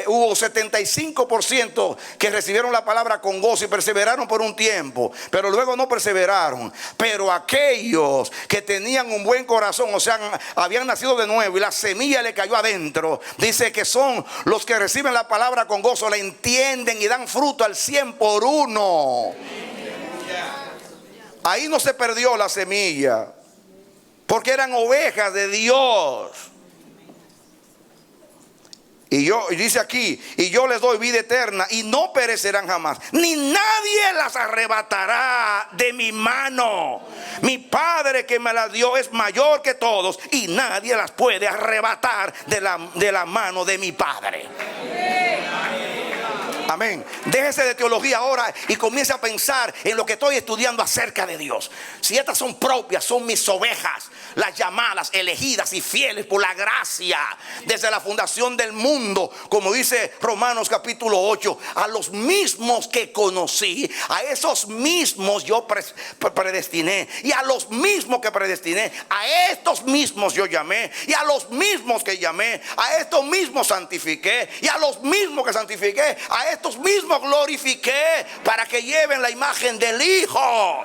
hubo 75% que recibieron la palabra con gozo y perseveraron por un tiempo, pero luego no perseveraron. Pero aquellos que tenían un buen corazón, o sea, habían nacido de nuevo y la semilla le cayó adentro, dice que son los que reciben la palabra con gozo, la entienden y dan fruto al 100 por uno. Ahí no se perdió la semilla, porque eran ovejas de Dios. Y dice aquí, y yo les doy vida eterna y no perecerán jamás, ni nadie las arrebatará de mi mano. Mi Padre que me las dio es mayor que todos y nadie las puede arrebatar de la mano de mi Padre. Amén. Déjese de teología ahora y comience a pensar en lo que estoy estudiando acerca de Dios. Si estas son propias, son mis ovejas, las llamadas, elegidas y fieles por la gracia desde la fundación del mundo, como dice Romanos capítulo 8, a los mismos que conocí, a esos mismos yo predestiné, y a los mismos que predestiné, a estos mismos yo llamé, y a los mismos que llamé, a estos mismos santifiqué, y a los mismos que santifiqué, a estos mismos glorifiqué, para que lleven la imagen del Hijo.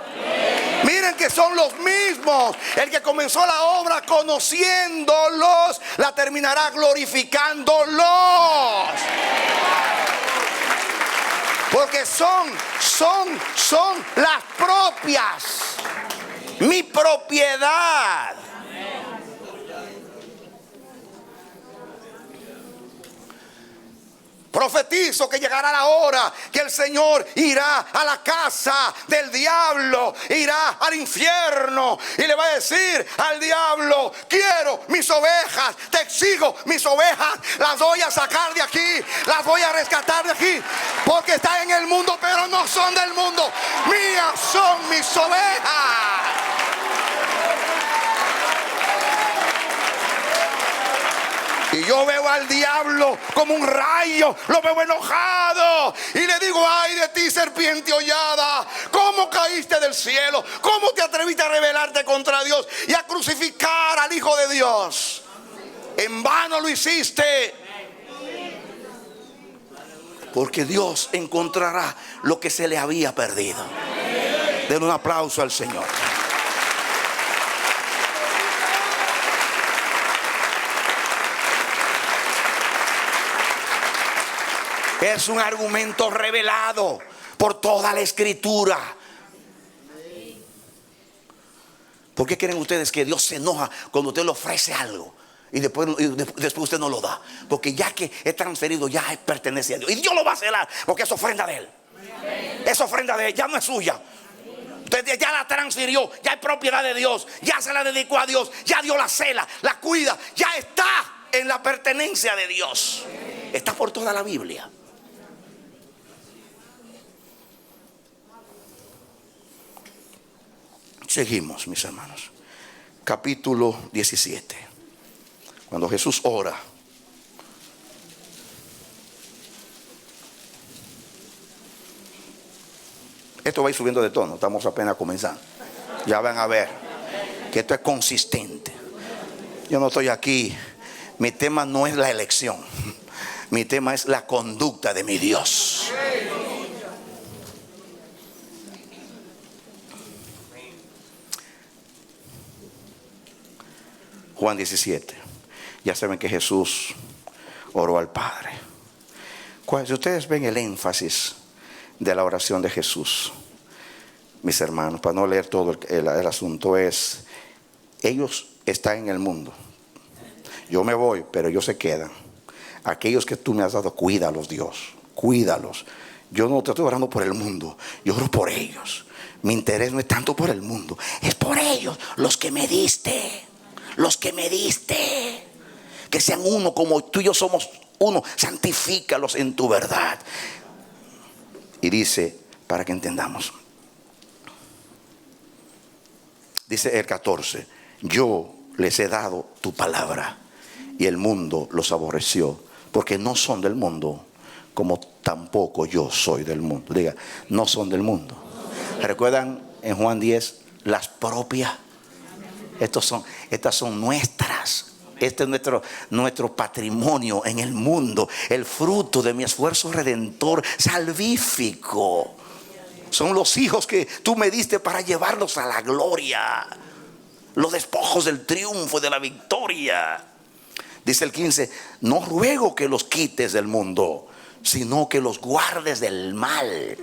Miren que son los mismos. El que comenzó la obra conociéndolos, la terminará glorificándolos. Porque son las propias, mi propiedad. Profetizo que llegará la hora que el Señor irá a la casa del diablo, irá al infierno y le va a decir al diablo: quiero mis ovejas, te exijo mis ovejas, las voy a sacar de aquí, las voy a rescatar de aquí, porque están en el mundo pero no son del mundo, mías son mis ovejas. Y yo veo al diablo como un rayo, lo veo enojado y le digo: ay de ti, serpiente hollada, ¿cómo caíste del cielo? ¿Cómo te atreviste a rebelarte contra Dios y a crucificar al Hijo de Dios? En vano lo hiciste, porque Dios encontrará lo que se le había perdido. Den un aplauso al Señor. Es un argumento revelado por toda la Escritura. ¿Por qué creen ustedes que Dios se enoja cuando usted le ofrece algo y después usted no lo da? Porque ya que es transferido, ya pertenece a Dios. Y Dios lo va a celar porque es ofrenda de Él. Es ofrenda de Él, ya no es suya. Usted ya la transfirió, ya es propiedad de Dios, ya se la dedicó a Dios, ya Dios la cela, la cuida, ya está en la pertenencia de Dios. Está por toda la Biblia. Seguimos, mis hermanos. Capítulo 17. Cuando Jesús ora. Esto va a ir subiendo de tono. Estamos apenas comenzando. Ya van a ver que esto es consistente. Yo no estoy aquí. Mi tema no es la elección. Mi tema es la conducta de mi Dios. Juan 17. Ya saben que Jesús oró al Padre. Si ustedes ven el énfasis de la oración de Jesús, mis hermanos, para no leer todo el asunto, es: ellos están en el mundo, yo me voy, pero ellos se quedan. Aquellos que tú me has dado, cuídalos, Dios, cuídalos. yo no te estoy orando por el mundo, yo oro por ellos. Mi interés no es tanto por el mundo, es por ellos, los que me diste. Los que me diste. Que sean uno como tú y yo somos uno. Santifícalos en tu verdad. Y dice, para que entendamos, dice el 14: yo les he dado tu palabra y el mundo los aborreció, porque no son del mundo, como tampoco yo soy del mundo. Diga, no son del mundo. ¿Recuerdan en Juan 10 las propias? Estas son nuestras. Este es nuestro patrimonio en el mundo, el fruto de mi esfuerzo redentor salvífico. Son los hijos que tú me diste para llevarlos a la gloria, los despojos del triunfo y de la victoria. Dice el 15: no ruego que los quites del mundo, sino que los guardes del mal.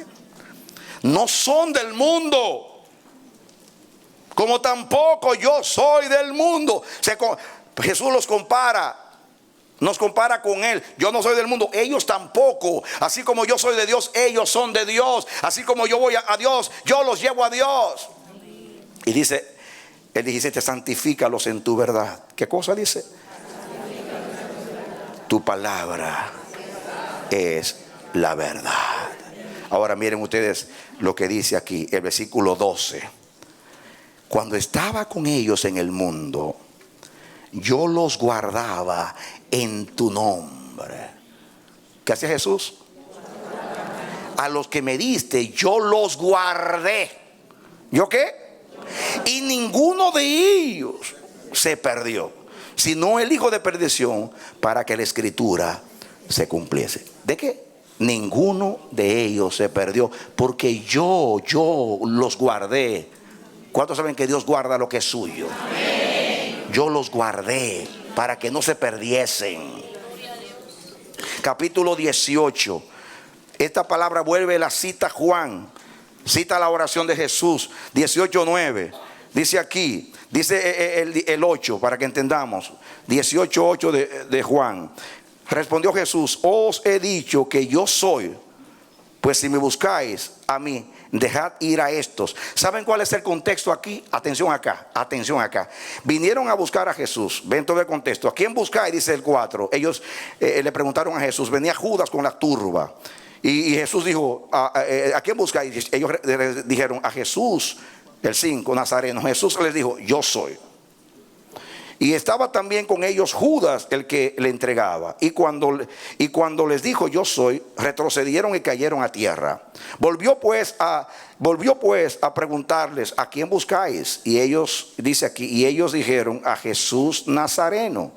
No son del mundo, como tampoco yo soy del mundo. Jesús nos compara con Él. Yo no soy del mundo, ellos tampoco. Así como yo soy de Dios, ellos son de Dios. Así como yo voy a Dios, yo los llevo a Dios. Y dice el 17: santifícalos en tu verdad. ¿Qué cosa dice? Tu palabra es la verdad. Ahora miren ustedes lo que dice aquí, el versículo 12. Cuando estaba con ellos en el mundo, yo los guardaba en tu nombre. ¿Qué hacía Jesús? A los que me diste, yo los guardé. ¿Yo qué? Y ninguno de ellos se perdió, sino el hijo de perdición, para que la escritura se cumpliese. ¿De qué? Ninguno de ellos se perdió, porque yo los guardé. ¿Cuántos saben que Dios guarda lo que es suyo? Amén. Yo los guardé para que no se perdiesen. Capítulo 18. Esta palabra vuelve, la cita Juan, cita la oración de Jesús, 18:9. Dice aquí, dice el 8, para que entendamos, 18:8 de Juan. Respondió Jesús: os he dicho que yo soy, pues si me buscáis a mí, dejad ir a estos. ¿Saben cuál es el contexto aquí? Atención acá, atención acá. Vinieron a buscar a Jesús. Ven todo el contexto. ¿A quién buscáis? Dice el 4. Ellos le preguntaron a Jesús. Venía Judas con la turba. Y Jesús dijo: ¿a quién buscáis? Ellos dijeron: a Jesús, el 5, Nazareno. Jesús les dijo: yo soy. Y estaba también con ellos Judas, el que le entregaba. Y cuando les dijo: yo soy, retrocedieron y cayeron a tierra. Volvió pues a preguntarles: ¿a quién buscáis? Y ellos, dice aquí, y ellos dijeron: a Jesús Nazareno.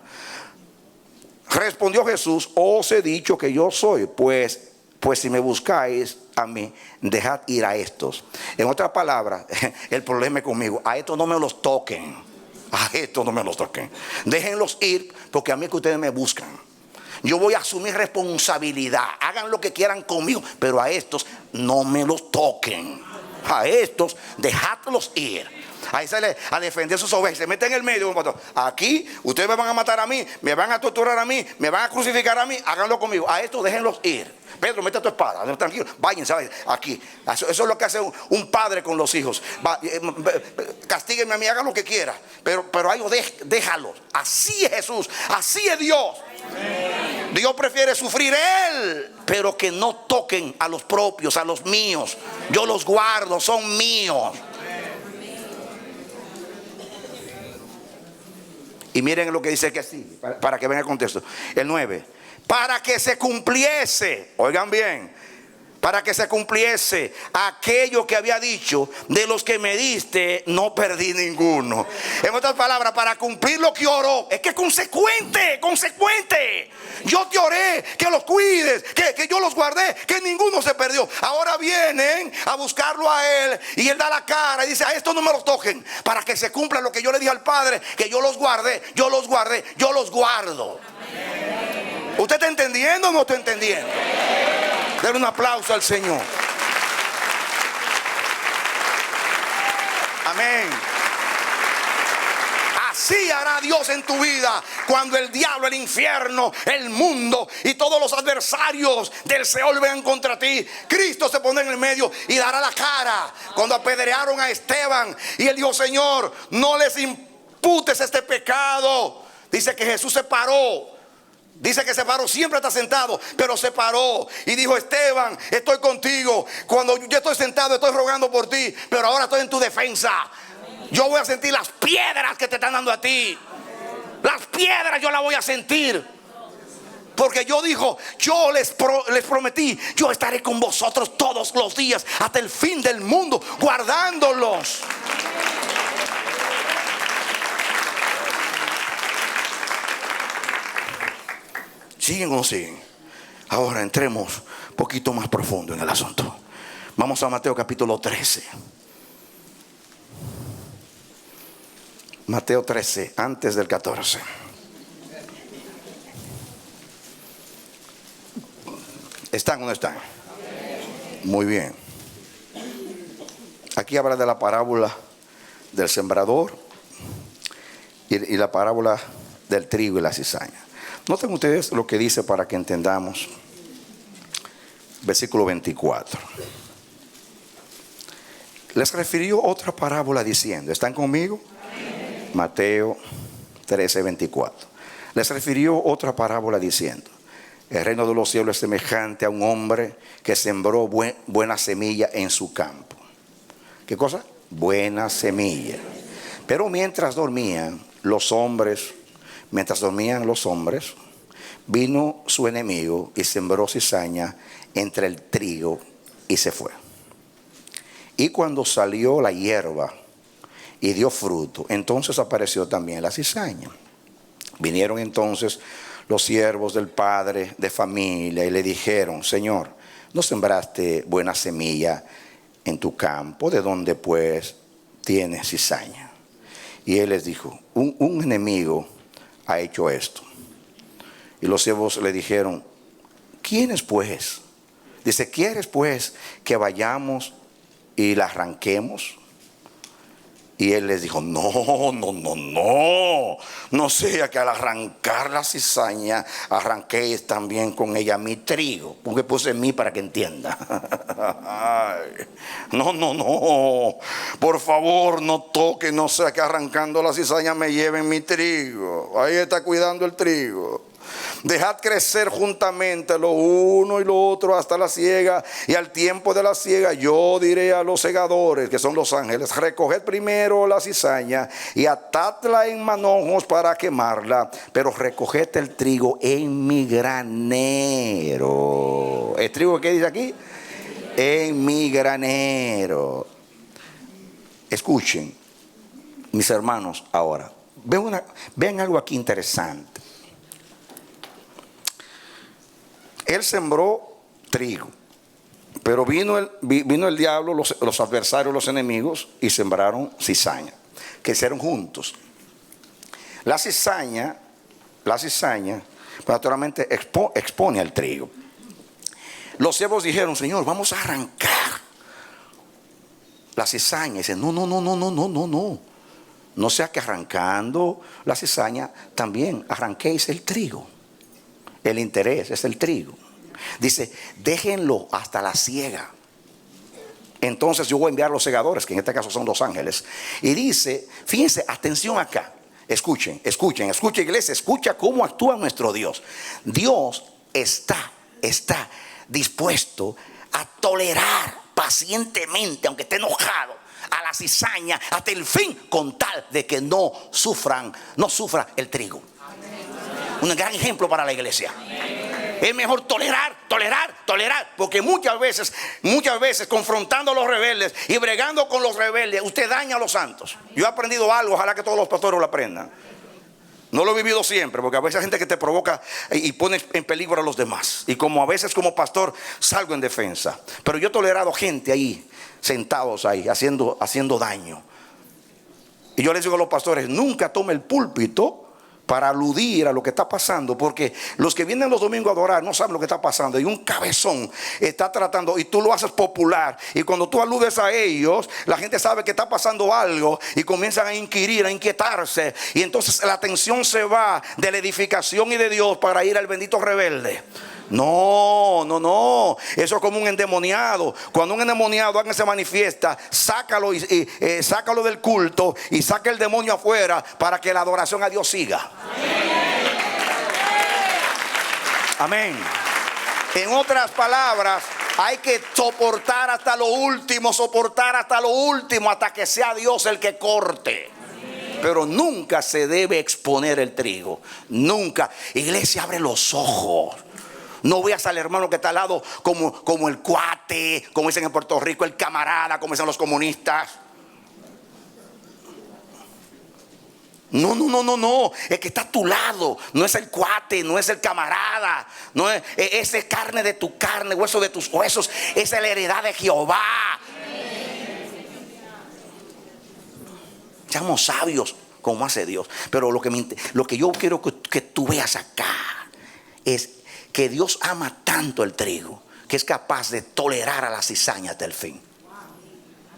Respondió Jesús: os he dicho que yo soy, pues si me buscáis a mí, dejad ir a estos. En otras palabras, el problema es conmigo: a estos no me los toquen. A estos no me los toquen. Déjenlos ir, porque a mí que ustedes me buscan. Yo voy a asumir responsabilidad. Hagan lo que quieran conmigo, pero a estos no me los toquen. A estos dejadlos ir. Ahí sale a defender sus ovejas. Se mete en el medio. Aquí ustedes me van a matar a mí, me van a torturar a mí, me van a crucificar a mí. Háganlo conmigo. A estos déjenlos ir. Pedro, mete tu espada, tranquilo, váyanse aquí. Eso es lo que hace un padre con los hijos. Castíguenme a mí, hagan lo que quieran, pero a ellos déjalos. Así es Jesús, así es Dios. Amén. Dios prefiere sufrir Él, pero que no toquen a los propios, a los míos. Yo los guardo, son míos. Y miren lo que dice que sí, para que vean el contexto. El 9. Para que se cumpliese, oigan bien, para que se cumpliese aquello que había dicho: de los que me diste no perdí ninguno. En otras palabras, para cumplir lo que oró, es que es consecuente. Yo te oré que los cuides, que yo los guardé, que ninguno se perdió. Ahora vienen a buscarlo a Él y Él da la cara y dice: a estos no me los toquen, para que se cumpla lo que yo le dije al Padre, que yo los guardé, yo los guardo. ¿Usted está entendiendo o no está entendiendo? Denle un aplauso al Señor. Amén. Así hará Dios en tu vida cuando el diablo, el infierno, el mundo y todos los adversarios del Seol vengan contra ti. Cristo se pone en el medio y dará la cara. Cuando apedrearon a Esteban y él dijo: Señor, no les imputes este pecado. Dice que Jesús se paró. Dice que se paró, siempre está sentado, pero se paró y dijo: Esteban, estoy contigo. Cuando yo estoy sentado, estoy rogando por ti, pero ahora estoy en tu defensa. Yo voy a sentir las piedras que te están dando a ti. Las piedras yo las voy a sentir. Porque yo les prometí, yo estaré con vosotros todos los días hasta el fin del mundo, guardándolos. ¿Siguen o no siguen? Ahora entremos un poquito más profundo en el asunto. Vamos a Mateo capítulo 13. Mateo 13, antes del 14. ¿Están o no están? Muy bien. Aquí habla de la parábola del sembrador y la parábola del trigo y la cizaña. Noten ustedes lo que dice para que entendamos. Versículo 24. Les refirió otra parábola diciendo: ¿están conmigo? Amén. Mateo 13, 24. Les refirió otra parábola diciendo: el reino de los cielos es semejante a un hombre que sembró buena semilla en su campo. ¿Qué cosa? Buena semilla. Pero mientras dormían los hombres, vino su enemigo y sembró cizaña entre el trigo y se fue. Y cuando salió la hierba y dio fruto, entonces apareció también la cizaña. Vinieron entonces los siervos del padre de familia y le dijeron: Señor, ¿no sembraste buena semilla en tu campo? ¿De dónde pues tienes cizaña? Y él les dijo: un enemigo ha hecho esto. Y los siervos le dijeron: ¿quiénes pues? Dice: ¿quieres pues que vayamos y la arranquemos? Y él les dijo: no sea que al arrancar la cizaña arranquéis también con ella mi trigo. Porque puse mí para que entienda. No, por favor, no toque, no sea que arrancando la cizaña me lleven mi trigo. Ahí está cuidando el trigo. Dejad crecer juntamente lo uno y lo otro hasta la siega, y al tiempo de la siega yo diré a los segadores, que son los ángeles: recoged primero la cizaña y atadla en manojos para quemarla, pero recoged el trigo en mi granero. ¿El trigo qué dice aquí? En mi granero. Escuchen, mis hermanos, ahora vean algo aquí interesante. Él sembró trigo, pero vino el diablo, los adversarios, los enemigos, y sembraron cizaña, que hicieron juntos. La cizaña naturalmente expone al trigo. Los siervos dijeron: Señor, vamos a arrancar la cizaña. Y dice: no. No sea que arrancando la cizaña también arranquéis el trigo. El interés es el trigo. Dice: déjenlo hasta la siega. Entonces yo voy a enviar a los segadores, que en este caso son los ángeles. Y dice, fíjense, atención acá. Escuchen, iglesia, escucha cómo actúa nuestro Dios. Dios está dispuesto a tolerar pacientemente, aunque esté enojado, a la cizaña hasta el fin, con tal de que no sufra el trigo. Un gran ejemplo para la iglesia. Es mejor tolerar, porque muchas veces confrontando a los rebeldes y bregando con los rebeldes, usted daña a los santos. Yo he aprendido algo, ojalá que todos los pastores lo aprendan. No lo he vivido siempre, porque a veces hay gente que te provoca y pone en peligro a los demás. Y como a veces como pastor salgo en defensa. Pero yo he tolerado gente ahí, sentados ahí, haciendo daño. Y yo les digo a los pastores: nunca tome el púlpito para aludir a lo que está pasando, porque los que vienen los domingos a adorar no saben lo que está pasando, y un cabezón está tratando, y tú lo haces popular, y cuando tú aludes a ellos, la gente sabe que está pasando algo y comienzan a inquirir, a inquietarse, y entonces la atención se va de la edificación y de Dios para ir al bendito rebelde. No, no, no. Eso es como un endemoniado. Cuando un endemoniado alguien se manifiesta, sácalo sácalo del culto y saca el demonio afuera para que la adoración a Dios siga. Amén. En otras palabras, hay que soportar hasta lo último, hasta que sea Dios el que corte. Pero nunca se debe exponer el trigo. Nunca. Iglesia, abre los ojos. No veas al hermano que está al lado como el cuate, como dicen en Puerto Rico, el camarada, como dicen los comunistas. No, no, no, no, no. El que está a tu lado no es el cuate, no es el camarada, no es carne de tu carne, hueso de tus huesos. Esa es la heredad de Jehová. Seamos sabios como hace Dios. Pero lo que yo quiero que tú veas acá es que Dios ama tanto el trigo que es capaz de tolerar a la cizaña hasta el fin,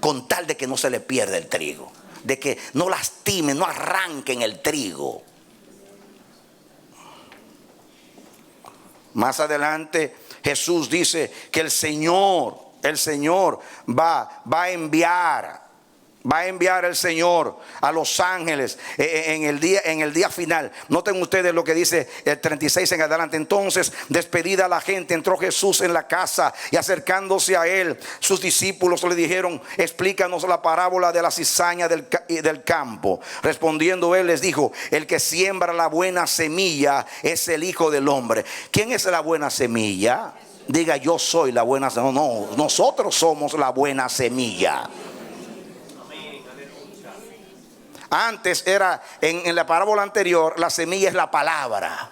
con tal de que no se le pierda el trigo, de que no lastimen, no arranquen el trigo. Más adelante Jesús dice que el Señor va a enviar el Señor a los ángeles en el día final. Noten ustedes lo que dice el 36 en adelante. Entonces, despedida la gente, entró Jesús en la casa, y acercándose a él, sus discípulos le dijeron: explícanos la parábola de la cizaña del campo. Respondiendo él les dijo: el que siembra la buena semilla es el Hijo del Hombre. ¿Quién es la buena semilla? Diga: yo soy la buena semilla. No, nosotros somos la buena semilla. Antes era, en la parábola anterior, la semilla es la palabra.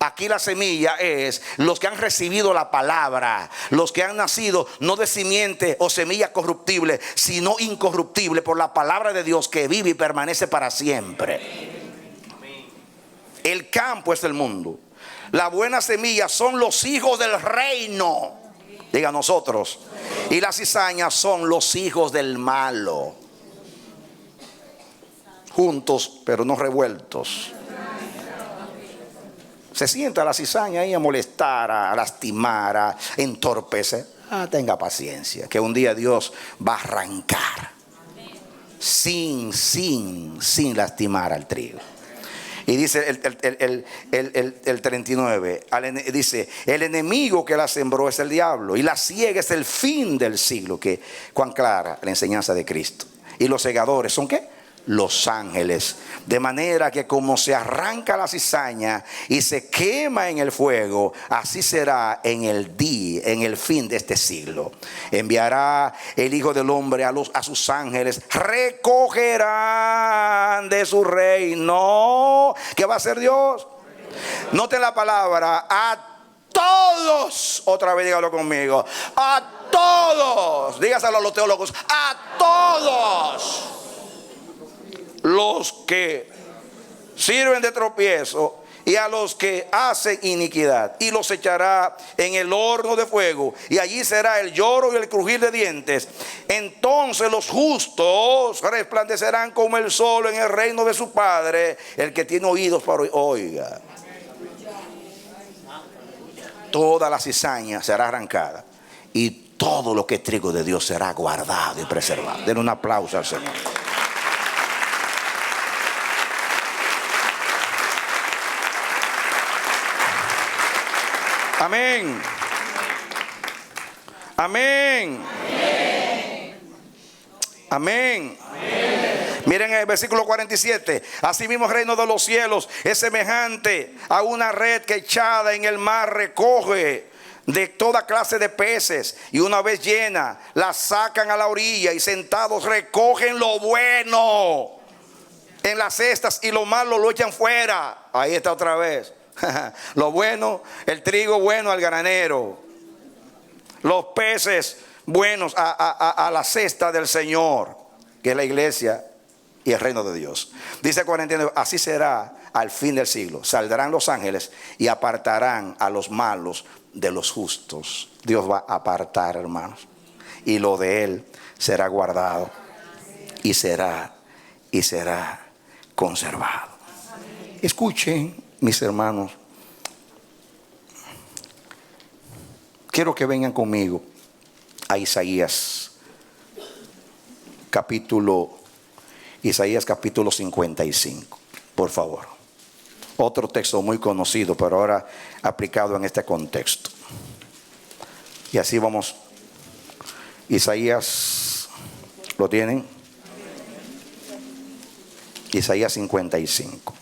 Aquí la semilla es los que han recibido la palabra, los que han nacido no de simiente o semilla corruptible, sino incorruptible por la palabra de Dios que vive y permanece para siempre. El campo es el mundo. La buena semilla son los hijos del reino. Diga: nosotros. Y las cizañas son los hijos del malo. Juntos pero no revueltos. Se sienta la cizaña ahí a molestar, a lastimar, a entorpecer. Tenga paciencia, que un día Dios va a arrancar sin lastimar al trigo. Y dice el 39, dice: el enemigo que la sembró es el diablo, y la siega es el fin del siglo. Que cuán clara la enseñanza de Cristo. Y los segadores son ¿qué? Los ángeles. De manera que como se arranca la cizaña y se quema en el fuego, así será en el fin de este siglo. Enviará el Hijo del Hombre a sus ángeles, recogerán de su reino. ¿Qué va a hacer Dios? Noten la palabra: a todos. Otra vez dígalo conmigo: a todos. Dígaselo a los teólogos: a todos los que sirven de tropiezo y a los que hacen iniquidad, y los echará en el horno de fuego, y allí será el lloro y el crujir de dientes. Entonces los justos resplandecerán como el sol en el reino de su Padre. El que tiene oídos para oiga. Toda la cizaña será arrancada, y todo lo que es trigo de Dios será guardado y preservado. Den un aplauso al Señor. Amén. Amén. Amén. Miren el versículo 47. Asimismo el reino de los cielos es semejante a una red que echada en el mar recoge de toda clase de peces, y una vez llena la sacan a la orilla, y sentados recogen lo bueno en las cestas y lo malo lo echan fuera. Ahí está otra vez. Lo bueno, el trigo bueno al granero, los peces buenos a la cesta del Señor, que es la iglesia. y el reino de Dios. Dice 49, así será al fin del siglo. Saldrán los ángeles y apartarán a los malos de los justos. Dios va a apartar, hermanos, y lo de Él será guardado y será conservado. Escuchen, mis hermanos, quiero que vengan conmigo a Isaías capítulo 55, por favor. Otro texto muy conocido, pero ahora aplicado en este contexto. Y así vamos. Isaías, ¿lo tienen? Isaías 55.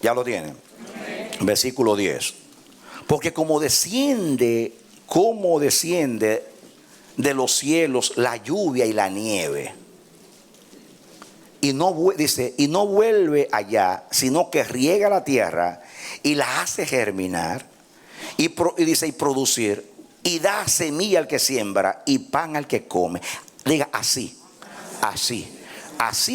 ¿Ya lo tienen? Versículo 10. Porque como desciende de los cielos la lluvia y la nieve, y no vuelve allá, sino que riega la tierra y la hace germinar, y producir, y da semilla al que siembra y pan al que come. Diga así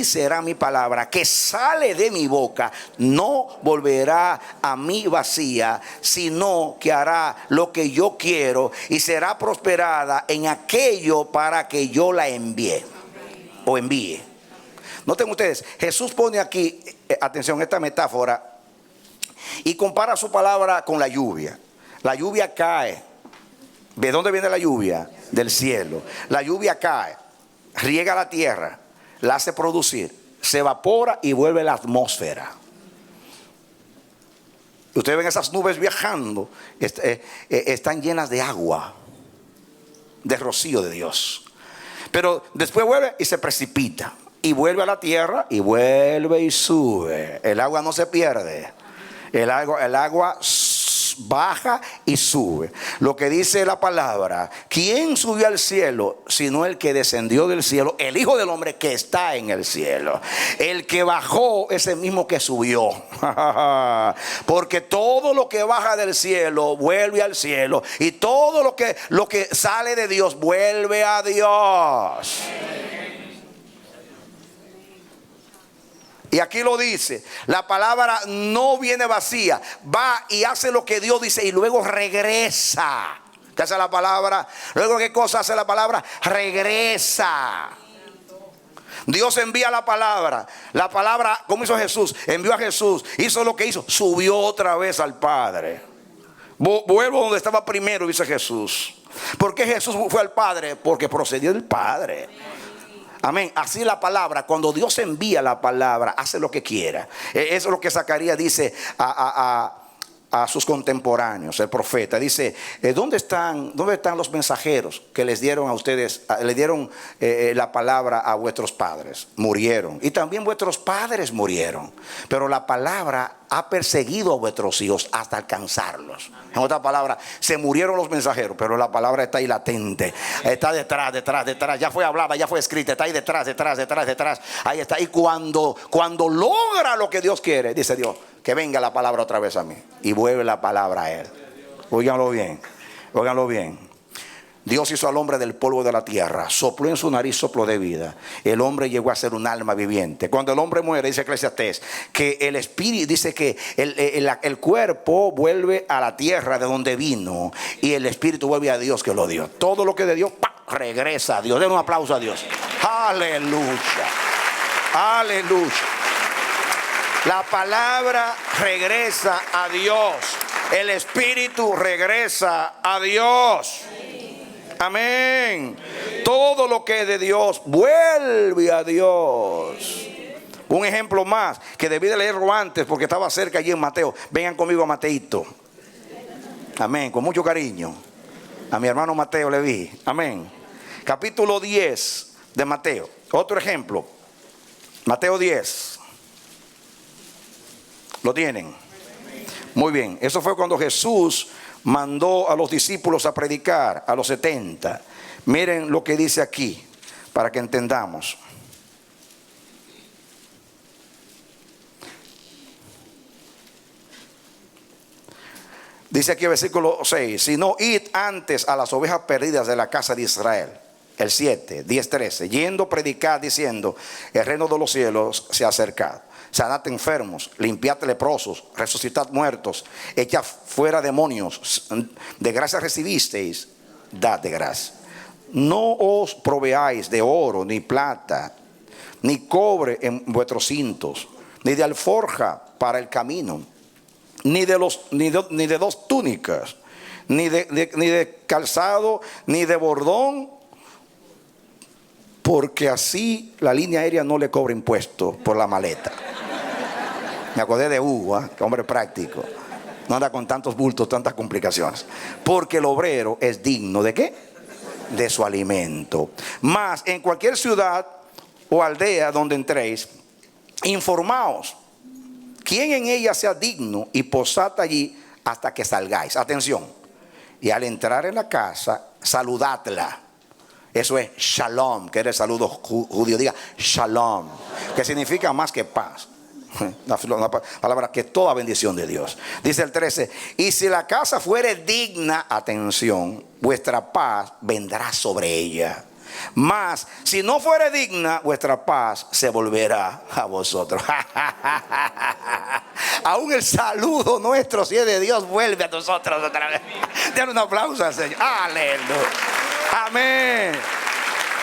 será mi palabra que sale de mi boca, no volverá a mí vacía, sino que hará lo que yo quiero y será prosperada en aquello para que yo la envíe. Noten ustedes, Jesús pone aquí, atención, esta metáfora, y compara su palabra con la lluvia. La lluvia cae. ¿De dónde viene la lluvia? Del cielo. La lluvia cae, riega la tierra, la hace producir, se evapora y vuelve a la atmósfera. Ustedes ven esas nubes viajando, están llenas de agua, de rocío de Dios. Pero después vuelve y se precipita, y vuelve a la tierra, y vuelve y sube. El agua no se pierde. El agua baja y sube. Lo que dice la palabra: ¿quién subió al cielo sino el que descendió del cielo? El Hijo del Hombre que está en el cielo. El que bajó es el mismo que subió. Porque todo lo que baja del cielo vuelve al cielo, y todo lo que sale de Dios vuelve a Dios. Y aquí lo dice, la palabra no viene vacía, va y hace lo que Dios dice y luego regresa. ¿Qué hace la palabra? Luego, ¿qué cosa hace la palabra? Regresa. Dios envía la palabra, ¿cómo hizo Jesús? Envió a Jesús, hizo lo que hizo, subió otra vez al Padre. Vuelvo donde estaba primero, dice Jesús. ¿Por qué Jesús fue al Padre? Porque procedió del Padre. Amén. Así la palabra, cuando Dios envía la palabra, hace lo que quiera. Eso es lo que Zacarías dice a sus contemporáneos, el profeta. Dice, ¿dónde están los mensajeros que les dieron a ustedes, le dieron la palabra a vuestros padres? Murieron. Y también vuestros padres murieron. Pero la palabra ha perseguido a vuestros hijos hasta alcanzarlos. En otras palabras, se murieron los mensajeros, pero la palabra está ahí latente. Está detrás. Ya fue hablada, ya fue escrita. Está ahí detrás. Ahí está. Y cuando logra lo que Dios quiere, dice Dios, que venga la palabra otra vez a mí. Y vuelve la palabra a él. Óiganlo bien. Dios hizo al hombre del polvo de la tierra, sopló en su nariz soplo de vida. El hombre llegó a ser un alma viviente. Cuando el hombre muere, dice Eclesiastés, que el espíritu, dice que el cuerpo vuelve a la tierra de donde vino, y el espíritu vuelve a Dios que lo dio. Todo lo que de Dios, regresa a Dios. Den un aplauso a Dios. Aleluya. La palabra regresa a Dios. El espíritu regresa a Dios. Amén. Todo lo que es de Dios vuelve a Dios. Un ejemplo más que debí de leerlo antes porque estaba cerca allí en Mateo. Vengan conmigo a Mateito. Amén. Con mucho cariño. A mi hermano Mateo le vi. Amén. Capítulo 10 de Mateo. Otro ejemplo. Mateo 10. ¿Lo tienen? Muy bien. Eso fue cuando Jesús mandó a los discípulos a predicar, a los 70. Miren lo que dice aquí, para que entendamos. Dice aquí el versículo 6, sino id antes a las ovejas perdidas de la casa de Israel. El 7, 10, 13, yendo a predicar diciendo, el reino de los cielos se ha acercado. Sanad enfermos, limpiad leprosos, resucitad muertos, echad fuera demonios. De gracia recibisteis, dad de gracia. No os proveáis de oro, ni plata, ni cobre en vuestros cintos, ni de alforja para el camino, ni de dos túnicas, ni de calzado, ni de bordón, porque así la línea aérea no le cobra impuesto por la maleta. Me acordé de Hugo, que hombre práctico. No anda con tantos bultos, tantas complicaciones. Porque el obrero es digno ¿de qué? De su alimento. Mas en cualquier ciudad o aldea donde entréis, informaos quién en ella sea digno y posad allí hasta que salgáis. Atención. Y al entrar en la casa, saludadla. Eso es shalom, que era el saludo judío. Diga shalom, que significa más que paz. Una palabra que toda bendición de Dios. Dice el 13, y si la casa fuere digna, atención, vuestra paz vendrá sobre ella. Mas si no fuere digna, vuestra paz se volverá a vosotros. Aún el saludo nuestro, si es de Dios, vuelve a nosotros otra vez. Den un aplauso al Señor. Aleluya. Amén.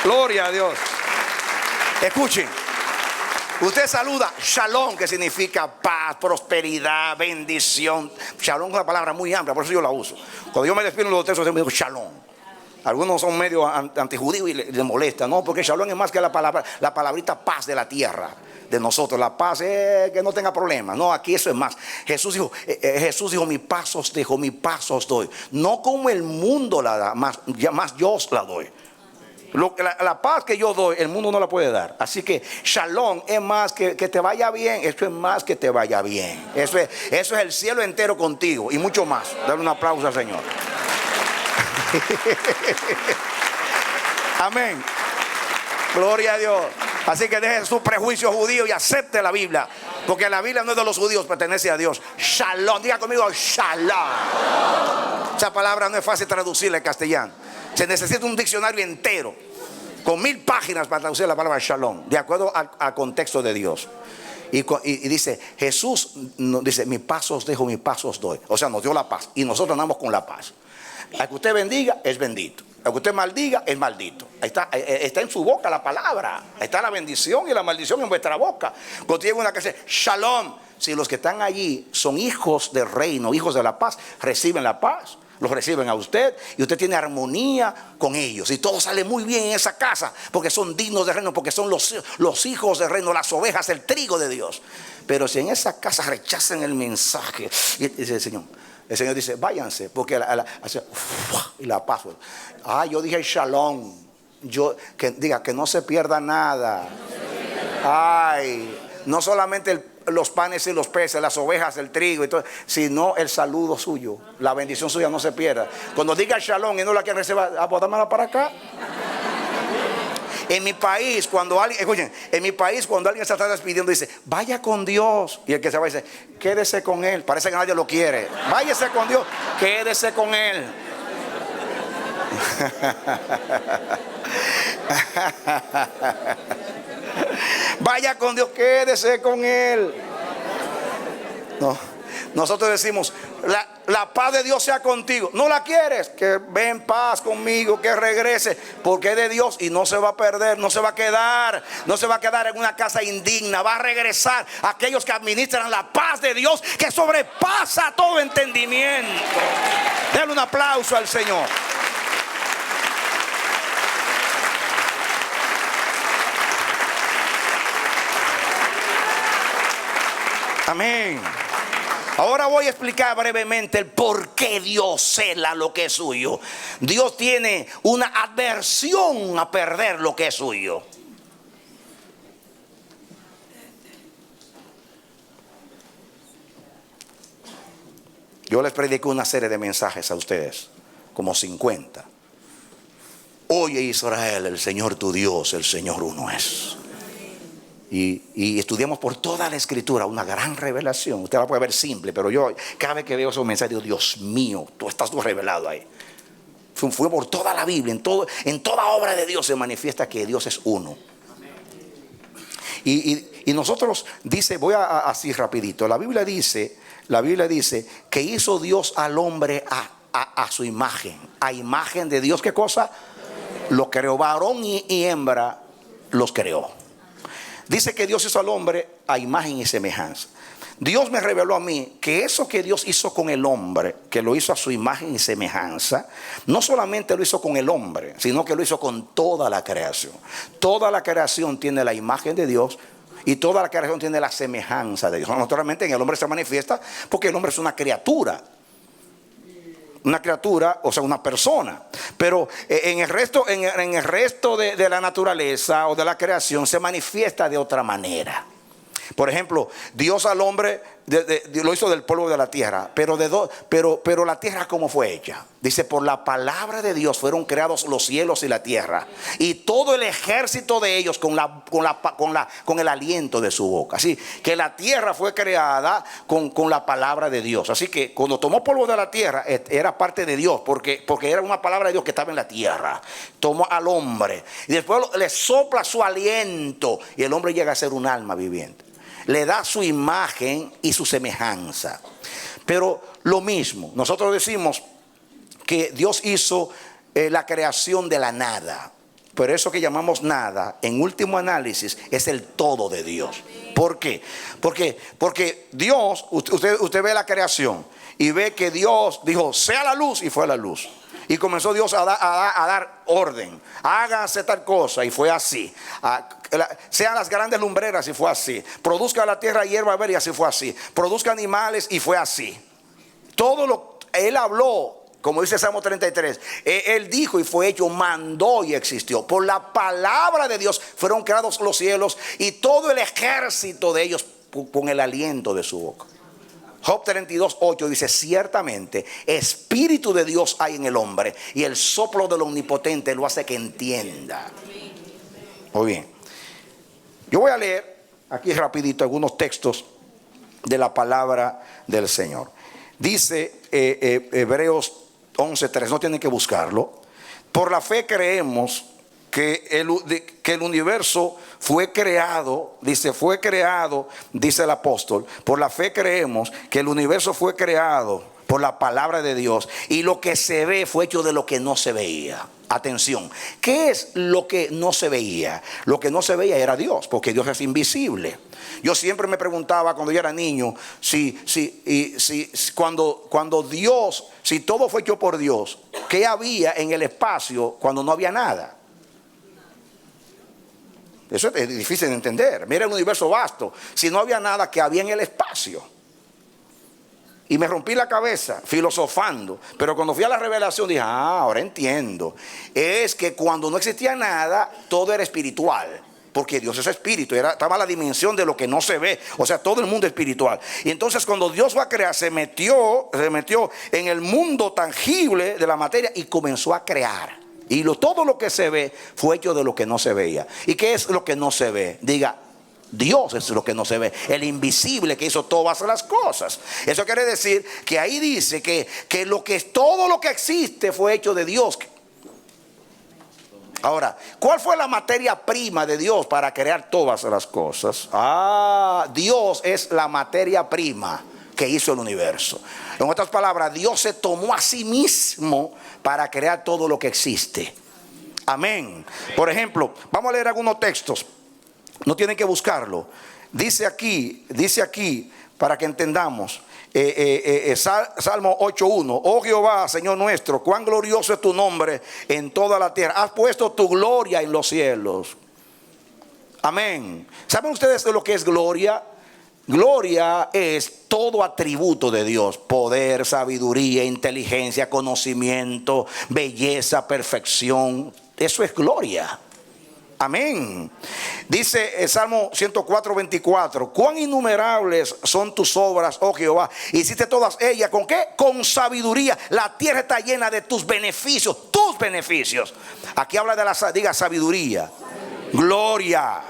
Gloria a Dios. Escuchen. Usted saluda shalom, que significa paz, prosperidad, bendición. Shalom es una palabra muy amplia, por eso yo la uso. Cuando yo me despido en los textos, yo me digo shalom. Algunos son medio antijudíos y les molesta, no, porque shalom es más que la palabrita paz de la tierra, de nosotros. La paz es que no tenga problemas. No, aquí eso es más. Jesús dijo, mi paz os dejo, mi paz os doy. No como el mundo la da, más yo os la doy. La paz que yo doy, el mundo no la puede dar. Así que shalom es más que te vaya bien. Eso es más que te vaya bien. Eso es el cielo entero contigo y mucho más. Dale un aplauso al Señor. Amén. Gloria a Dios. Así que deje su prejuicio judío y acepte la Biblia, porque la Biblia no es de los judíos, pertenece a Dios. Shalom, diga conmigo shalom. Esa palabra no es fácil traducirla en castellano. Se necesita un diccionario entero con 1000 páginas para traducir la palabra shalom, de acuerdo al contexto de Dios. Y dice, Jesús dice, mi paz os dejo, mi paz os doy. O sea, nos dio la paz y nosotros andamos con la paz. Al que usted bendiga es bendito, al que usted maldiga es maldito. Ahí está en su boca la palabra. Ahí está la bendición y la maldición en vuestra boca. Cuando tiene una que dice shalom, si los que están allí son hijos del reino, hijos de la paz, reciben la paz. Los reciben a usted y usted tiene armonía con ellos y todo sale muy bien en esa casa porque son dignos del reino, porque son los hijos del reino, las ovejas, el trigo de Dios. Pero si en esa casa rechazan el mensaje, y dice el Señor dice, váyanse, porque y la paz. Yo dije shalom. Diga que no se pierda nada. No solamente los panes y los peces, las ovejas, el trigo y todo, sino el saludo suyo, la bendición suya no se pierda. Cuando diga shalom y no la quiere recibir, pues dámela para acá. En mi país, cuando alguien se está despidiendo, dice, vaya con Dios. Y el que se va dice, quédese con Él. Parece que nadie lo quiere. Váyase con Dios, quédese con Él. Vaya con Dios, quédese con Él. No, nosotros decimos, la paz de Dios sea contigo. No la quieres, que ven en paz conmigo, que regrese, porque es de Dios y no se va a perder, no se va a quedar en una casa indigna. Va a regresar a aquellos que administran la paz de Dios, que sobrepasa todo entendimiento. Denle un aplauso al Señor. Amén. Ahora voy a explicar brevemente el por qué Dios cela lo que es suyo. Dios tiene una aversión a perder lo que es suyo. Yo les prediqué una serie de mensajes a ustedes, como 50. Oye Israel, el Señor tu Dios, el Señor uno es. y estudiamos por toda la Escritura una gran revelación. Usted la puede ver simple, pero yo cada vez que veo esos mensajes digo, Dios mío, tú estás tú revelado ahí. Fue por toda la Biblia, en toda obra de Dios se manifiesta que Dios es uno. Y nosotros, dice, voy así rapidito, la Biblia dice que hizo Dios al hombre a su imagen. A imagen de Dios, ¿qué cosa? Lo creó, varón y hembra los creó. Dice que Dios hizo al hombre a imagen y semejanza. Dios me reveló a mí que eso que Dios hizo con el hombre, que lo hizo a su imagen y semejanza, no solamente lo hizo con el hombre, sino que lo hizo con toda la creación. Toda la creación tiene la imagen de Dios y toda la creación tiene la semejanza de Dios. Naturalmente en el hombre se manifiesta porque el hombre es una criatura. Una criatura, o sea, una persona. Pero en el resto de la naturaleza o de la creación se manifiesta de otra manera. Por ejemplo, Dios al hombre lo hizo del polvo de la tierra. Pero la tierra, ¿cómo fue hecha? Dice, por la palabra de Dios fueron creados los cielos y la tierra, y todo el ejército de ellos con el aliento de su boca. Así que la tierra fue creada con la palabra de Dios. Así que cuando tomó polvo de la tierra, era parte de Dios, porque era una palabra de Dios que estaba en la tierra. Tomó al hombre y después le sopla su aliento y el hombre llega a ser un alma viviente. Le da su imagen y su semejanza. Pero lo mismo, nosotros decimos que Dios hizo la creación de la nada. Pero eso que llamamos nada, en último análisis, es el todo de Dios. ¿Por qué? Porque Dios, usted ve la creación y ve que Dios dijo, sea la luz, y fue la luz. Y comenzó Dios a dar orden. Hágase tal cosa, y fue así. Sean las grandes lumbreras, y fue así. Produzca la tierra hierba verde, y así fue así. Produzca animales, y fue así. Él habló, como dice Salmo 33. Él dijo y fue hecho, mandó y existió. Por la palabra de Dios fueron creados los cielos y todo el ejército de ellos con el aliento de su boca. Job 32:8 dice, ciertamente espíritu de Dios hay en el hombre, y el soplo del omnipotente lo hace que entienda. Muy bien. Yo voy a leer aquí rapidito algunos textos de la palabra del Señor. Dice Hebreos 11:3, no tienen que buscarlo. Por la fe creemos que el universo fue creado, dice el apóstol. Por la fe creemos que el universo fue creado por la palabra de Dios, y lo que se ve fue hecho de lo que no se veía. Atención, ¿qué es lo que no se veía? Lo que no se veía era Dios, porque Dios es invisible. Yo siempre me preguntaba cuando yo era niño, cuando Dios, si todo fue hecho por Dios, ¿qué había en el espacio cuando no había nada? Eso es difícil de entender. Mira el universo vasto. Si no había nada, ¿qué había en el espacio? Y me rompí la cabeza filosofando. Pero cuando fui a la revelación dije, ahora entiendo. Es que cuando no existía nada, todo era espiritual. Porque Dios es espíritu, estaba la dimensión de lo que no se ve. O sea, todo el mundo espiritual. Y entonces cuando Dios va a crear, se metió en el mundo tangible de la materia y comenzó a crear. Y todo lo que se ve fue hecho de lo que no se veía. ¿Y qué es lo que no se ve? Diga, Dios es lo que no se ve, el invisible que hizo todas las cosas. Eso quiere decir que ahí dice que todo lo que existe fue hecho de Dios. Ahora, ¿cuál fue la materia prima de Dios para crear todas las cosas? Dios es la materia prima que hizo el universo. En otras palabras, Dios se tomó a sí mismo para crear todo lo que existe. Amén. Por ejemplo, vamos a leer algunos textos. No tienen que buscarlo. Dice aquí, para que entendamos. Salmo 8:1. Oh Jehová, Señor nuestro, cuán glorioso es tu nombre en toda la tierra. Has puesto tu gloria en los cielos. Amén. ¿Saben ustedes lo que es gloria? Gloria es todo atributo de Dios: poder, sabiduría, inteligencia, conocimiento, belleza, perfección. Eso es gloria. Amén. Dice el Salmo 104:24. Cuán innumerables son tus obras, oh Jehová. Hiciste todas ellas ¿con qué? Con sabiduría. La tierra está llena de tus beneficios. Tus beneficios. Aquí habla de diga sabiduría. Gloria.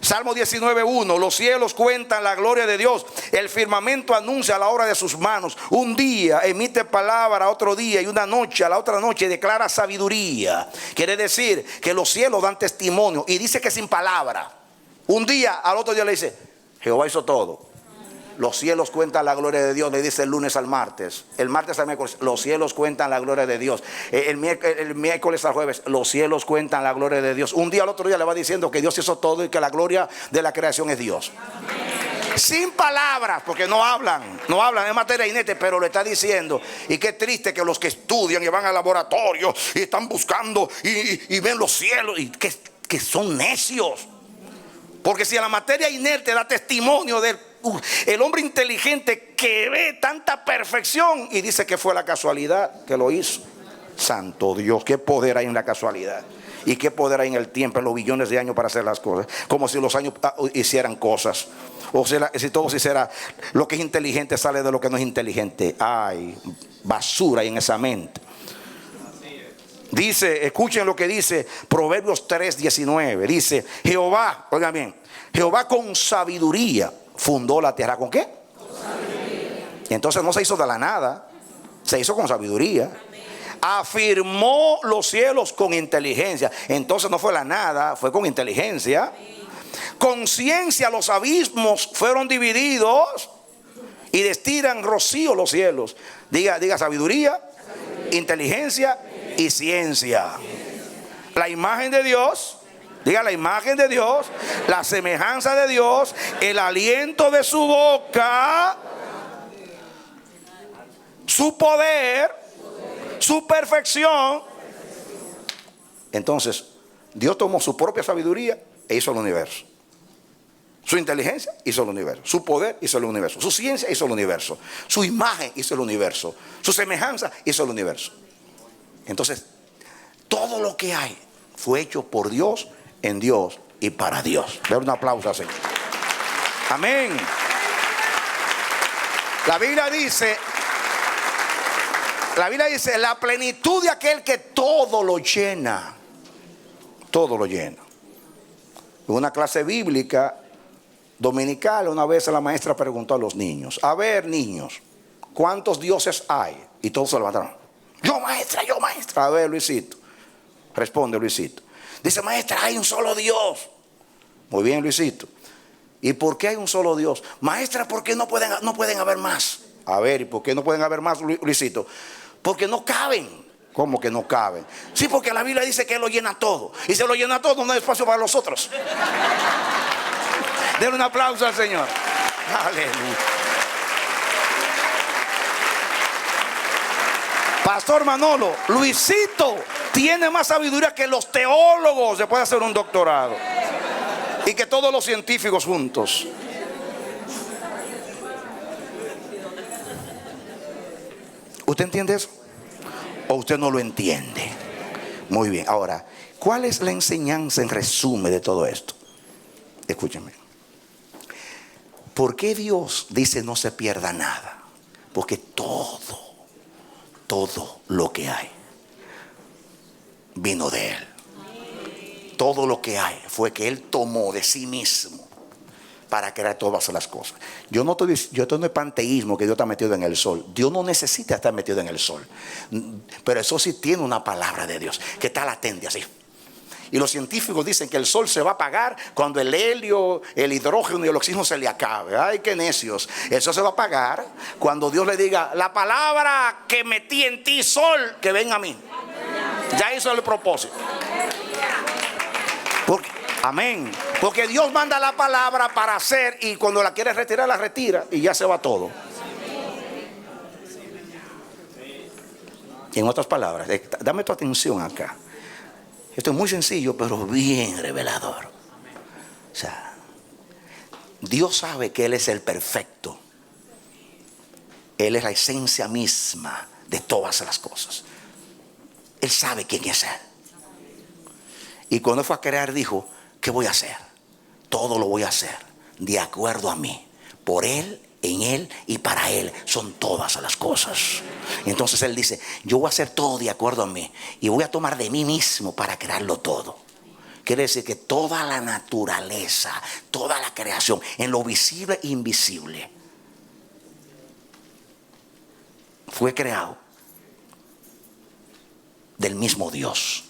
Salmo 19:1, los cielos cuentan la gloria de Dios, el firmamento anuncia la obra de sus manos. Un día emite palabra a otro día, y una noche a la otra noche declara sabiduría. Quiere decir que los cielos dan testimonio, y dice que sin palabra. Un día al otro día le dice, Jehová hizo todo. Los cielos cuentan la gloria de Dios, le dice el lunes al martes. El martes al miércoles, los cielos cuentan la gloria de Dios. El miércoles al jueves, los cielos cuentan la gloria de Dios. Un día al otro día le va diciendo que Dios hizo todo y que la gloria de la creación es Dios. Sin palabras, porque no hablan en materia inerte, pero le está diciendo. Y qué triste que los que estudian y van al laboratorio y están buscando y ven los cielos, y que son necios. Porque si a la materia inerte da testimonio del el hombre inteligente que ve tanta perfección y dice que fue la casualidad que lo hizo. Santo Dios, qué poder hay en la casualidad. Y qué poder hay en el tiempo, en los billones de años para hacer las cosas. Como si los años hicieran cosas. O sea, si todo se hiciera, lo que es inteligente sale de lo que no es inteligente. Ay, basura hay en esa mente. Dice, escuchen lo que dice Proverbios 3:19. Dice, Jehová, oigan bien, Jehová con sabiduría fundó la tierra. ¿Con qué? Con sabiduría. Y entonces no se hizo de la nada, se hizo con sabiduría. Afirmó los cielos con inteligencia. Entonces no fue la nada, fue con inteligencia. Con ciencia los abismos fueron divididos y destilan rocío los cielos. Diga sabiduría, inteligencia y ciencia. La imagen de Dios. Diga la imagen de Dios, la semejanza de Dios, el aliento de su boca, su poder, su perfección. Entonces, Dios tomó su propia sabiduría e hizo el universo. Su inteligencia hizo el universo. Su poder hizo el universo. Su ciencia hizo el universo. Su imagen hizo el universo. Su semejanza hizo el universo. Entonces, todo lo que hay fue hecho por Dios, en Dios y para Dios. Dale un aplauso así. Amén. La Biblia dice, la plenitud de aquel que todo lo llena. Todo lo llena. En una clase bíblica dominical, una vez la maestra preguntó a los niños, a ver, niños, ¿cuántos dioses hay? Y todos se levantaron. Yo maestra. A ver, Luisito. Responde Luisito. Dice, maestra, hay un solo Dios. Muy bien, Luisito. ¿Y por qué hay un solo Dios? Maestra, ¿por qué no pueden haber más? A ver, ¿y por qué no pueden haber más, Luisito? Porque no caben. ¿Cómo que no caben? Sí, porque la Biblia dice que Él lo llena todo. Y si lo llena todo, no hay espacio para los otros. Denle un aplauso al Señor. Aleluya. Pastor Manolo, Luisito tiene más sabiduría que los teólogos. Se puede hacer un doctorado. Y que todos los científicos juntos. ¿Usted entiende eso? ¿O usted no lo entiende? Muy bien. Ahora, ¿cuál es la enseñanza en resumen de todo esto? Escúchenme. ¿Por qué Dios dice no se pierda nada? Porque todo lo que hay vino de Él. Todo lo que hay fue que Él tomó de sí mismo para crear todas las cosas. Yo no es panteísmo que Dios está metido en el sol. Dios no necesita estar metido en el sol. Pero eso sí tiene una palabra de Dios que está latente así. Y los científicos dicen que el sol se va a apagar cuando el helio, el hidrógeno y el oxígeno se le acabe. Ay, qué necios. Eso se va a apagar cuando Dios le diga, la palabra que metí en ti, sol, que ven a mí. Ya hizo el propósito. Amén. Porque Dios manda la palabra para hacer, y cuando la quiere retirar, la retira y ya se va todo. En otras palabras, dame tu atención acá. Esto es muy sencillo, pero bien revelador. O sea, Dios sabe que Él es el perfecto. Él es la esencia misma de todas las cosas. Él sabe quién es Él. Y cuando fue a crear dijo, ¿qué voy a hacer? Todo lo voy a hacer de acuerdo a mí. Por Él, en Él y para Él son todas las cosas. Entonces Él dice, yo voy a hacer todo de acuerdo a mí. Y voy a tomar de mí mismo para crearlo todo. quiere decir que toda la naturaleza, toda la creación, en lo visible e invisible, fue creado del mismo Dios.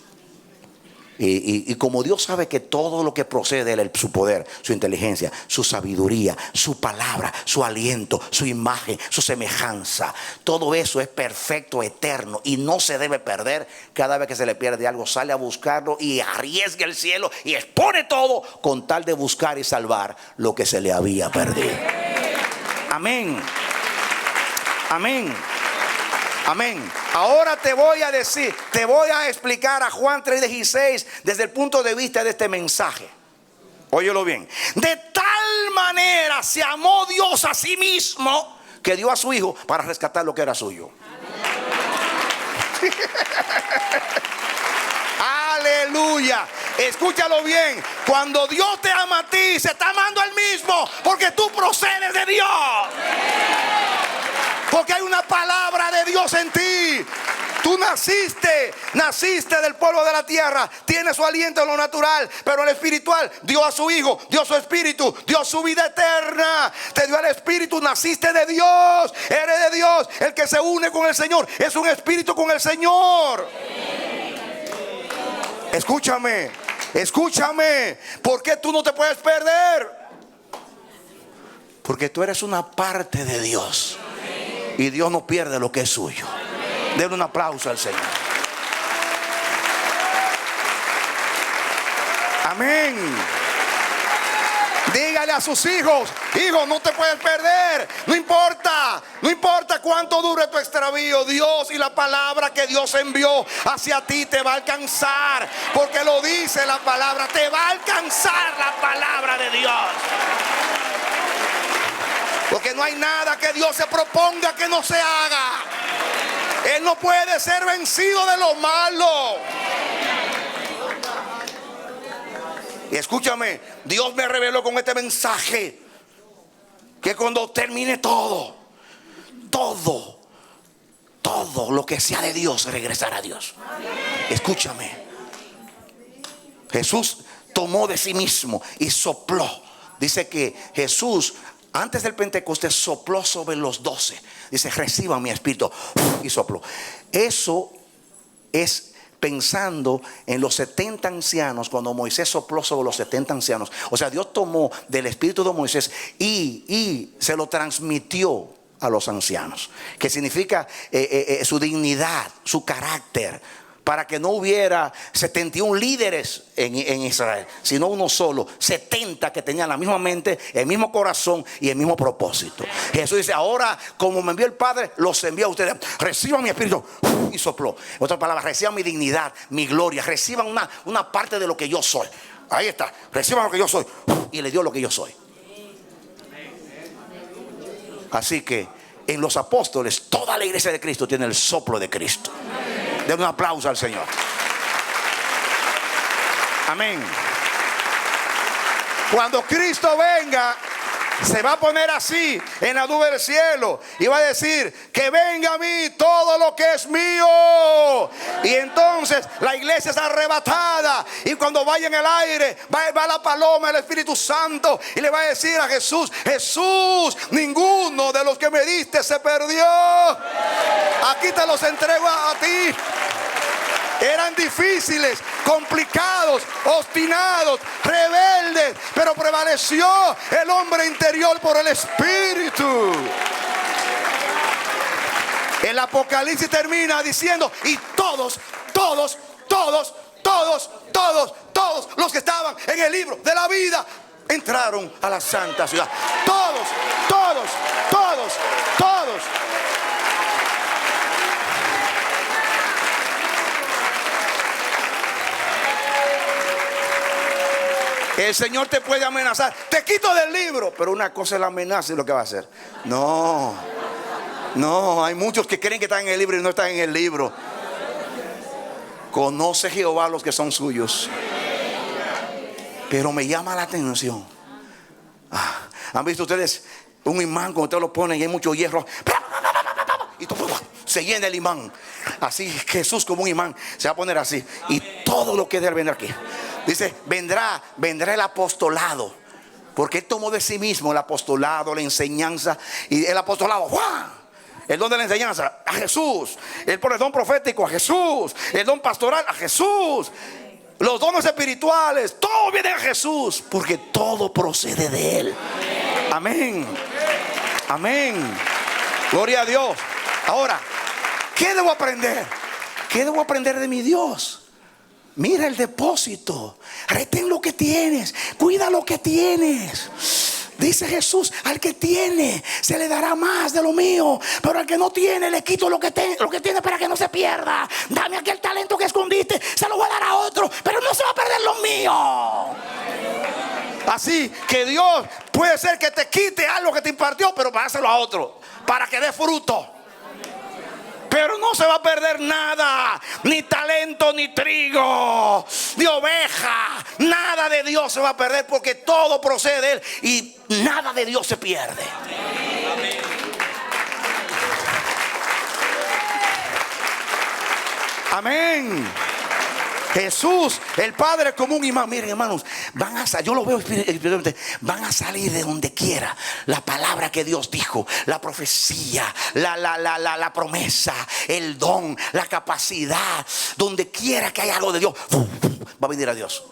Y como Dios sabe que todo lo que procede de él, su poder, su inteligencia, su sabiduría, su palabra, su aliento, su imagen, su semejanza, todo eso es perfecto, eterno y no se debe perder. Cada vez que se le pierde algo, sale a buscarlo y arriesga el cielo y expone todo con tal de buscar y salvar lo que se le había perdido. Amén. Amén. Amén. Ahora te voy a decir, te voy a explicar a Juan 3:16 desde el punto de vista de este mensaje. Óyelo bien. De tal manera se amó Dios a sí mismo que dio a su Hijo para rescatar lo que era suyo. Aleluya. Escúchalo bien. Cuando Dios te ama a ti, se está amando al mismo, porque tú procedes de Dios. Porque hay una palabra de Dios en ti. Tú naciste del polvo de la tierra. Tienes su aliento en lo natural, pero en lo espiritual dio a su Hijo, dio su Espíritu, dio su vida eterna. Te dio el Espíritu, naciste de Dios, eres de Dios. El que se une con el Señor es un espíritu con el Señor. Escúchame, escúchame. ¿Por qué tú no te puedes perder? Porque tú eres una parte de Dios. Y Dios no pierde lo que es suyo. Denle un aplauso al Señor. Amén. Dígale a sus hijos: hijo, no te puedes perder. No importa cuánto dure tu extravío. Dios y la palabra que Dios envió hacia ti te va a alcanzar. Porque lo dice la palabra. Te va a alcanzar la palabra de Dios. Porque no hay nada que Dios se proponga que no se haga. Él no puede ser vencido de lo malo. Y escúchame, Dios me reveló con este mensaje que cuando termine todo lo que sea de Dios regresará a Dios. Escúchame. Jesús tomó de sí mismo y sopló. Dice que Jesús, antes del Pentecostés, sopló sobre los 12. Dice: reciban mi espíritu. Y sopló. Eso es pensando en los 70 ancianos. Cuando Moisés sopló sobre los 70 ancianos. O sea, Dios tomó del espíritu de Moisés y se lo transmitió a los ancianos. Que significa su dignidad, su carácter. Para que no hubiera 71 líderes en Israel, sino uno solo, 70 que tenían la misma mente, el mismo corazón y el mismo propósito. Jesús dice: ahora, como me envió el Padre, los envío a ustedes. Reciban mi espíritu. Y sopló. En otras palabras, reciban mi dignidad, mi gloria. Reciban una parte de lo que yo soy. Ahí está. Reciban lo que yo soy. Y le dio lo que yo soy. Así que en los apóstoles, toda la iglesia de Cristo tiene el soplo de Cristo. Den un aplauso al Señor. Amén. Cuando Cristo venga, se va a poner así en la nube del cielo y va a decir: que venga a mí todo lo que es mío. Y entonces la iglesia es arrebatada, y cuando vaya en el aire va la paloma, el Espíritu Santo, y le va a decir a Jesús: Jesús, ninguno de los que me diste se perdió. Aquí te los entrego a ti. Eran difíciles, complicados, obstinados, rebeldes, pero prevaleció el hombre interior por el Espíritu. El Apocalipsis termina diciendo: y todos los que estaban en el libro de la vida entraron a la santa ciudad. Todos. El Señor te puede amenazar: te quito del libro. Pero una cosa es la amenaza y lo que va a hacer. No, hay muchos que creen que están en el libro y no están en el libro. Conoce Jehová a los que son suyos. Pero me llama la atención. ¿Han visto ustedes un imán cuando ustedes lo ponen y hay mucho hierro? Y se llena el imán. Así Jesús, como un imán, se va a poner así. Y todo lo que debe venir aquí, Dice, vendrá el apostolado. Porque Él tomó de sí mismo el apostolado, la enseñanza. Y el apostolado, ¡Juan! El don de la enseñanza, a Jesús. El don profético, a Jesús. El don pastoral, a Jesús. Los dones espirituales, todo viene a Jesús. Porque todo procede de Él. Amén. Amén. Gloria a Dios. Ahora, ¿qué debo aprender? ¿Qué debo aprender de mi Dios? Mira el depósito. Retén lo que tienes. Cuida lo que tienes. Dice Jesús, al que tiene se le dará más de lo mío, pero al que no tiene le quito lo que tiene para que no se pierda. Dame aquel talento que escondiste, se lo voy a dar a otro, pero no se va a perder lo mío. Así que Dios puede ser que te quite algo que te impartió, pero para dárselo a otro, para que dé fruto. Pero no se va a perder nada, ni talento, ni trigo, ni oveja. Nada de Dios se va a perder, porque todo procede de Él y nada de Dios se pierde. Amén. Jesús, el Padre como un imán. Miren, hermanos, yo lo veo espiritualmente. Van a salir de donde quiera la palabra que Dios dijo, la profecía, la promesa, el don, la capacidad. Donde quiera que haya algo de Dios, va a venir a Dios.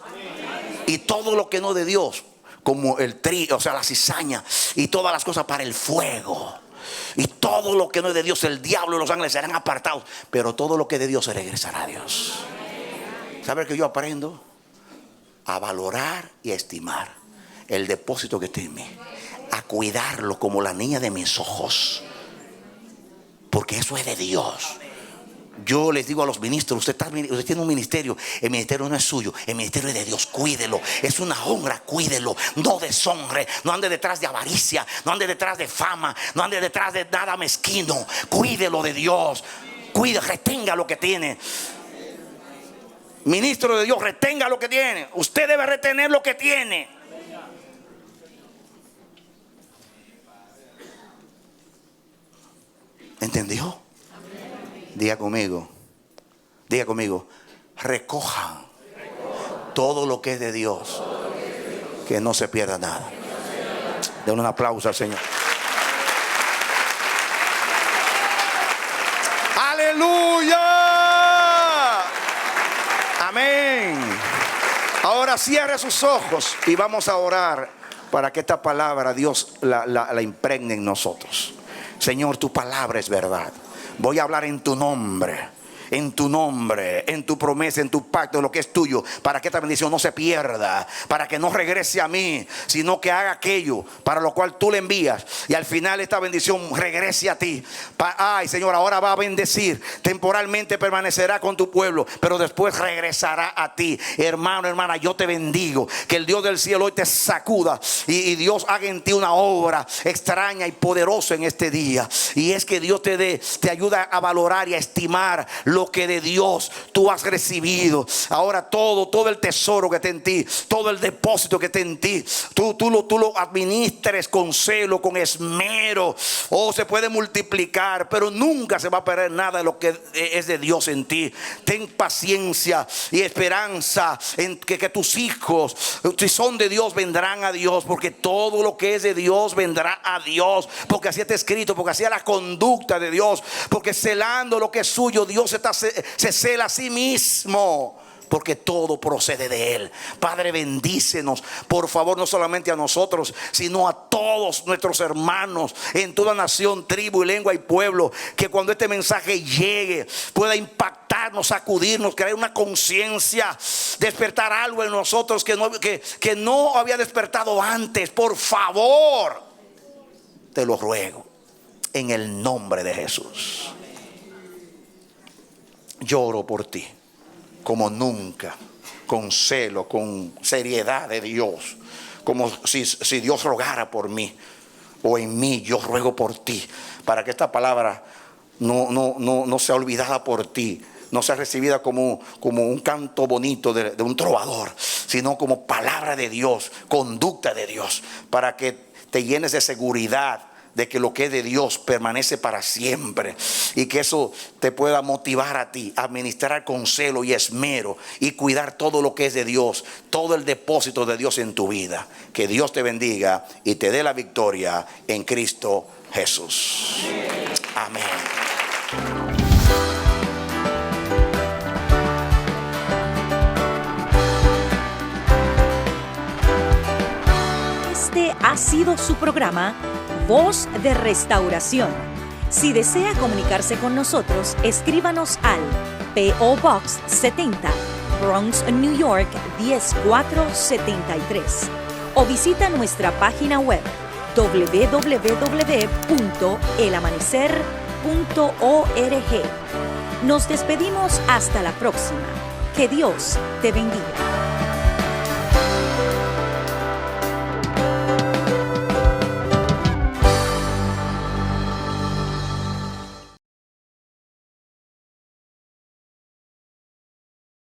Y todo lo que no de Dios, como el trigo, o sea, la cizaña y todas las cosas, para el fuego. Y todo lo que no es de Dios, el diablo y los ángeles serán apartados. Pero todo lo que es de Dios se regresará a Dios. ¿Sabe que yo aprendo? A valorar y a estimar el depósito que tiene en mí, a cuidarlo como la niña de mis ojos, porque eso es de Dios. Yo les digo a los ministros, usted tiene un ministerio, el ministerio no es suyo, el ministerio es de Dios, cuídelo. Es una honra, cuídelo, no deshonre, no ande detrás de avaricia, no ande detrás de fama, no ande detrás de nada mezquino. Cuídelo de Dios, retenga lo que tiene. Ministro de Dios, retenga lo que tiene. Usted debe retener lo que tiene. ¿Entendió? Diga conmigo, recojan todo lo que es de Dios, que no se pierda nada. Den un aplauso al Señor. Aleluya. Amén. Ahora cierre sus ojos y vamos a orar para que esta palabra Dios la impregne en nosotros. Señor, tu palabra es verdad. Voy a hablar en tu nombre, en tu promesa, en tu pacto, en lo que es tuyo, para que esta bendición no se pierda, para que no regrese a mí, sino que haga aquello para lo cual tú le envías, y al final esta bendición regrese a ti. Ay, Señor, ahora va a bendecir, temporalmente permanecerá con tu pueblo, pero después regresará a ti. Hermano, hermana, yo te bendigo, que el Dios del cielo hoy te sacuda y Dios haga en ti una obra extraña y poderosa en este día. Y es que Dios te ayuda a valorar y a estimar lo que de Dios tú has recibido. Ahora todo el tesoro que está en ti, todo el depósito que está en ti, tú lo administres con celo, con esmero. Se puede multiplicar, pero nunca se va a perder nada de lo que es de Dios en ti. Ten paciencia y esperanza en que tus hijos, si son de Dios, vendrán a Dios, porque todo lo que es de Dios vendrá a Dios, porque así está escrito, porque así es la conducta de Dios, porque celando lo que es suyo, Dios se cela a sí mismo, porque todo procede de Él. Padre, bendícenos, por favor, no solamente a nosotros, sino a todos nuestros hermanos en toda nación, tribu y lengua y pueblo, que cuando este mensaje llegue pueda impactarnos, sacudirnos, crear una conciencia, despertar algo en nosotros que no había despertado antes. Por favor, te lo ruego en el nombre de Jesús. Lloro por ti como nunca, con celo, con seriedad de Dios, como si Dios rogara por mí, o en mí yo ruego por ti, para que esta palabra no sea olvidada por ti, no sea recibida como un canto bonito de un trovador, sino como palabra de Dios, conducta de Dios, para que te llenes de seguridad, de que lo que es de Dios permanece para siempre, y que eso te pueda motivar a ti a administrar con celo y esmero y cuidar todo lo que es de Dios, todo el depósito de Dios en tu vida. Que Dios te bendiga y te dé la victoria en Cristo Jesús. Amén. Este ha sido su programa Voz de Restauración. Si desea comunicarse con nosotros, escríbanos al P.O. Box 70, Bronx, New York 10473, o visita nuestra página web www.elamanecer.org. Nos despedimos hasta la próxima. Que Dios te bendiga.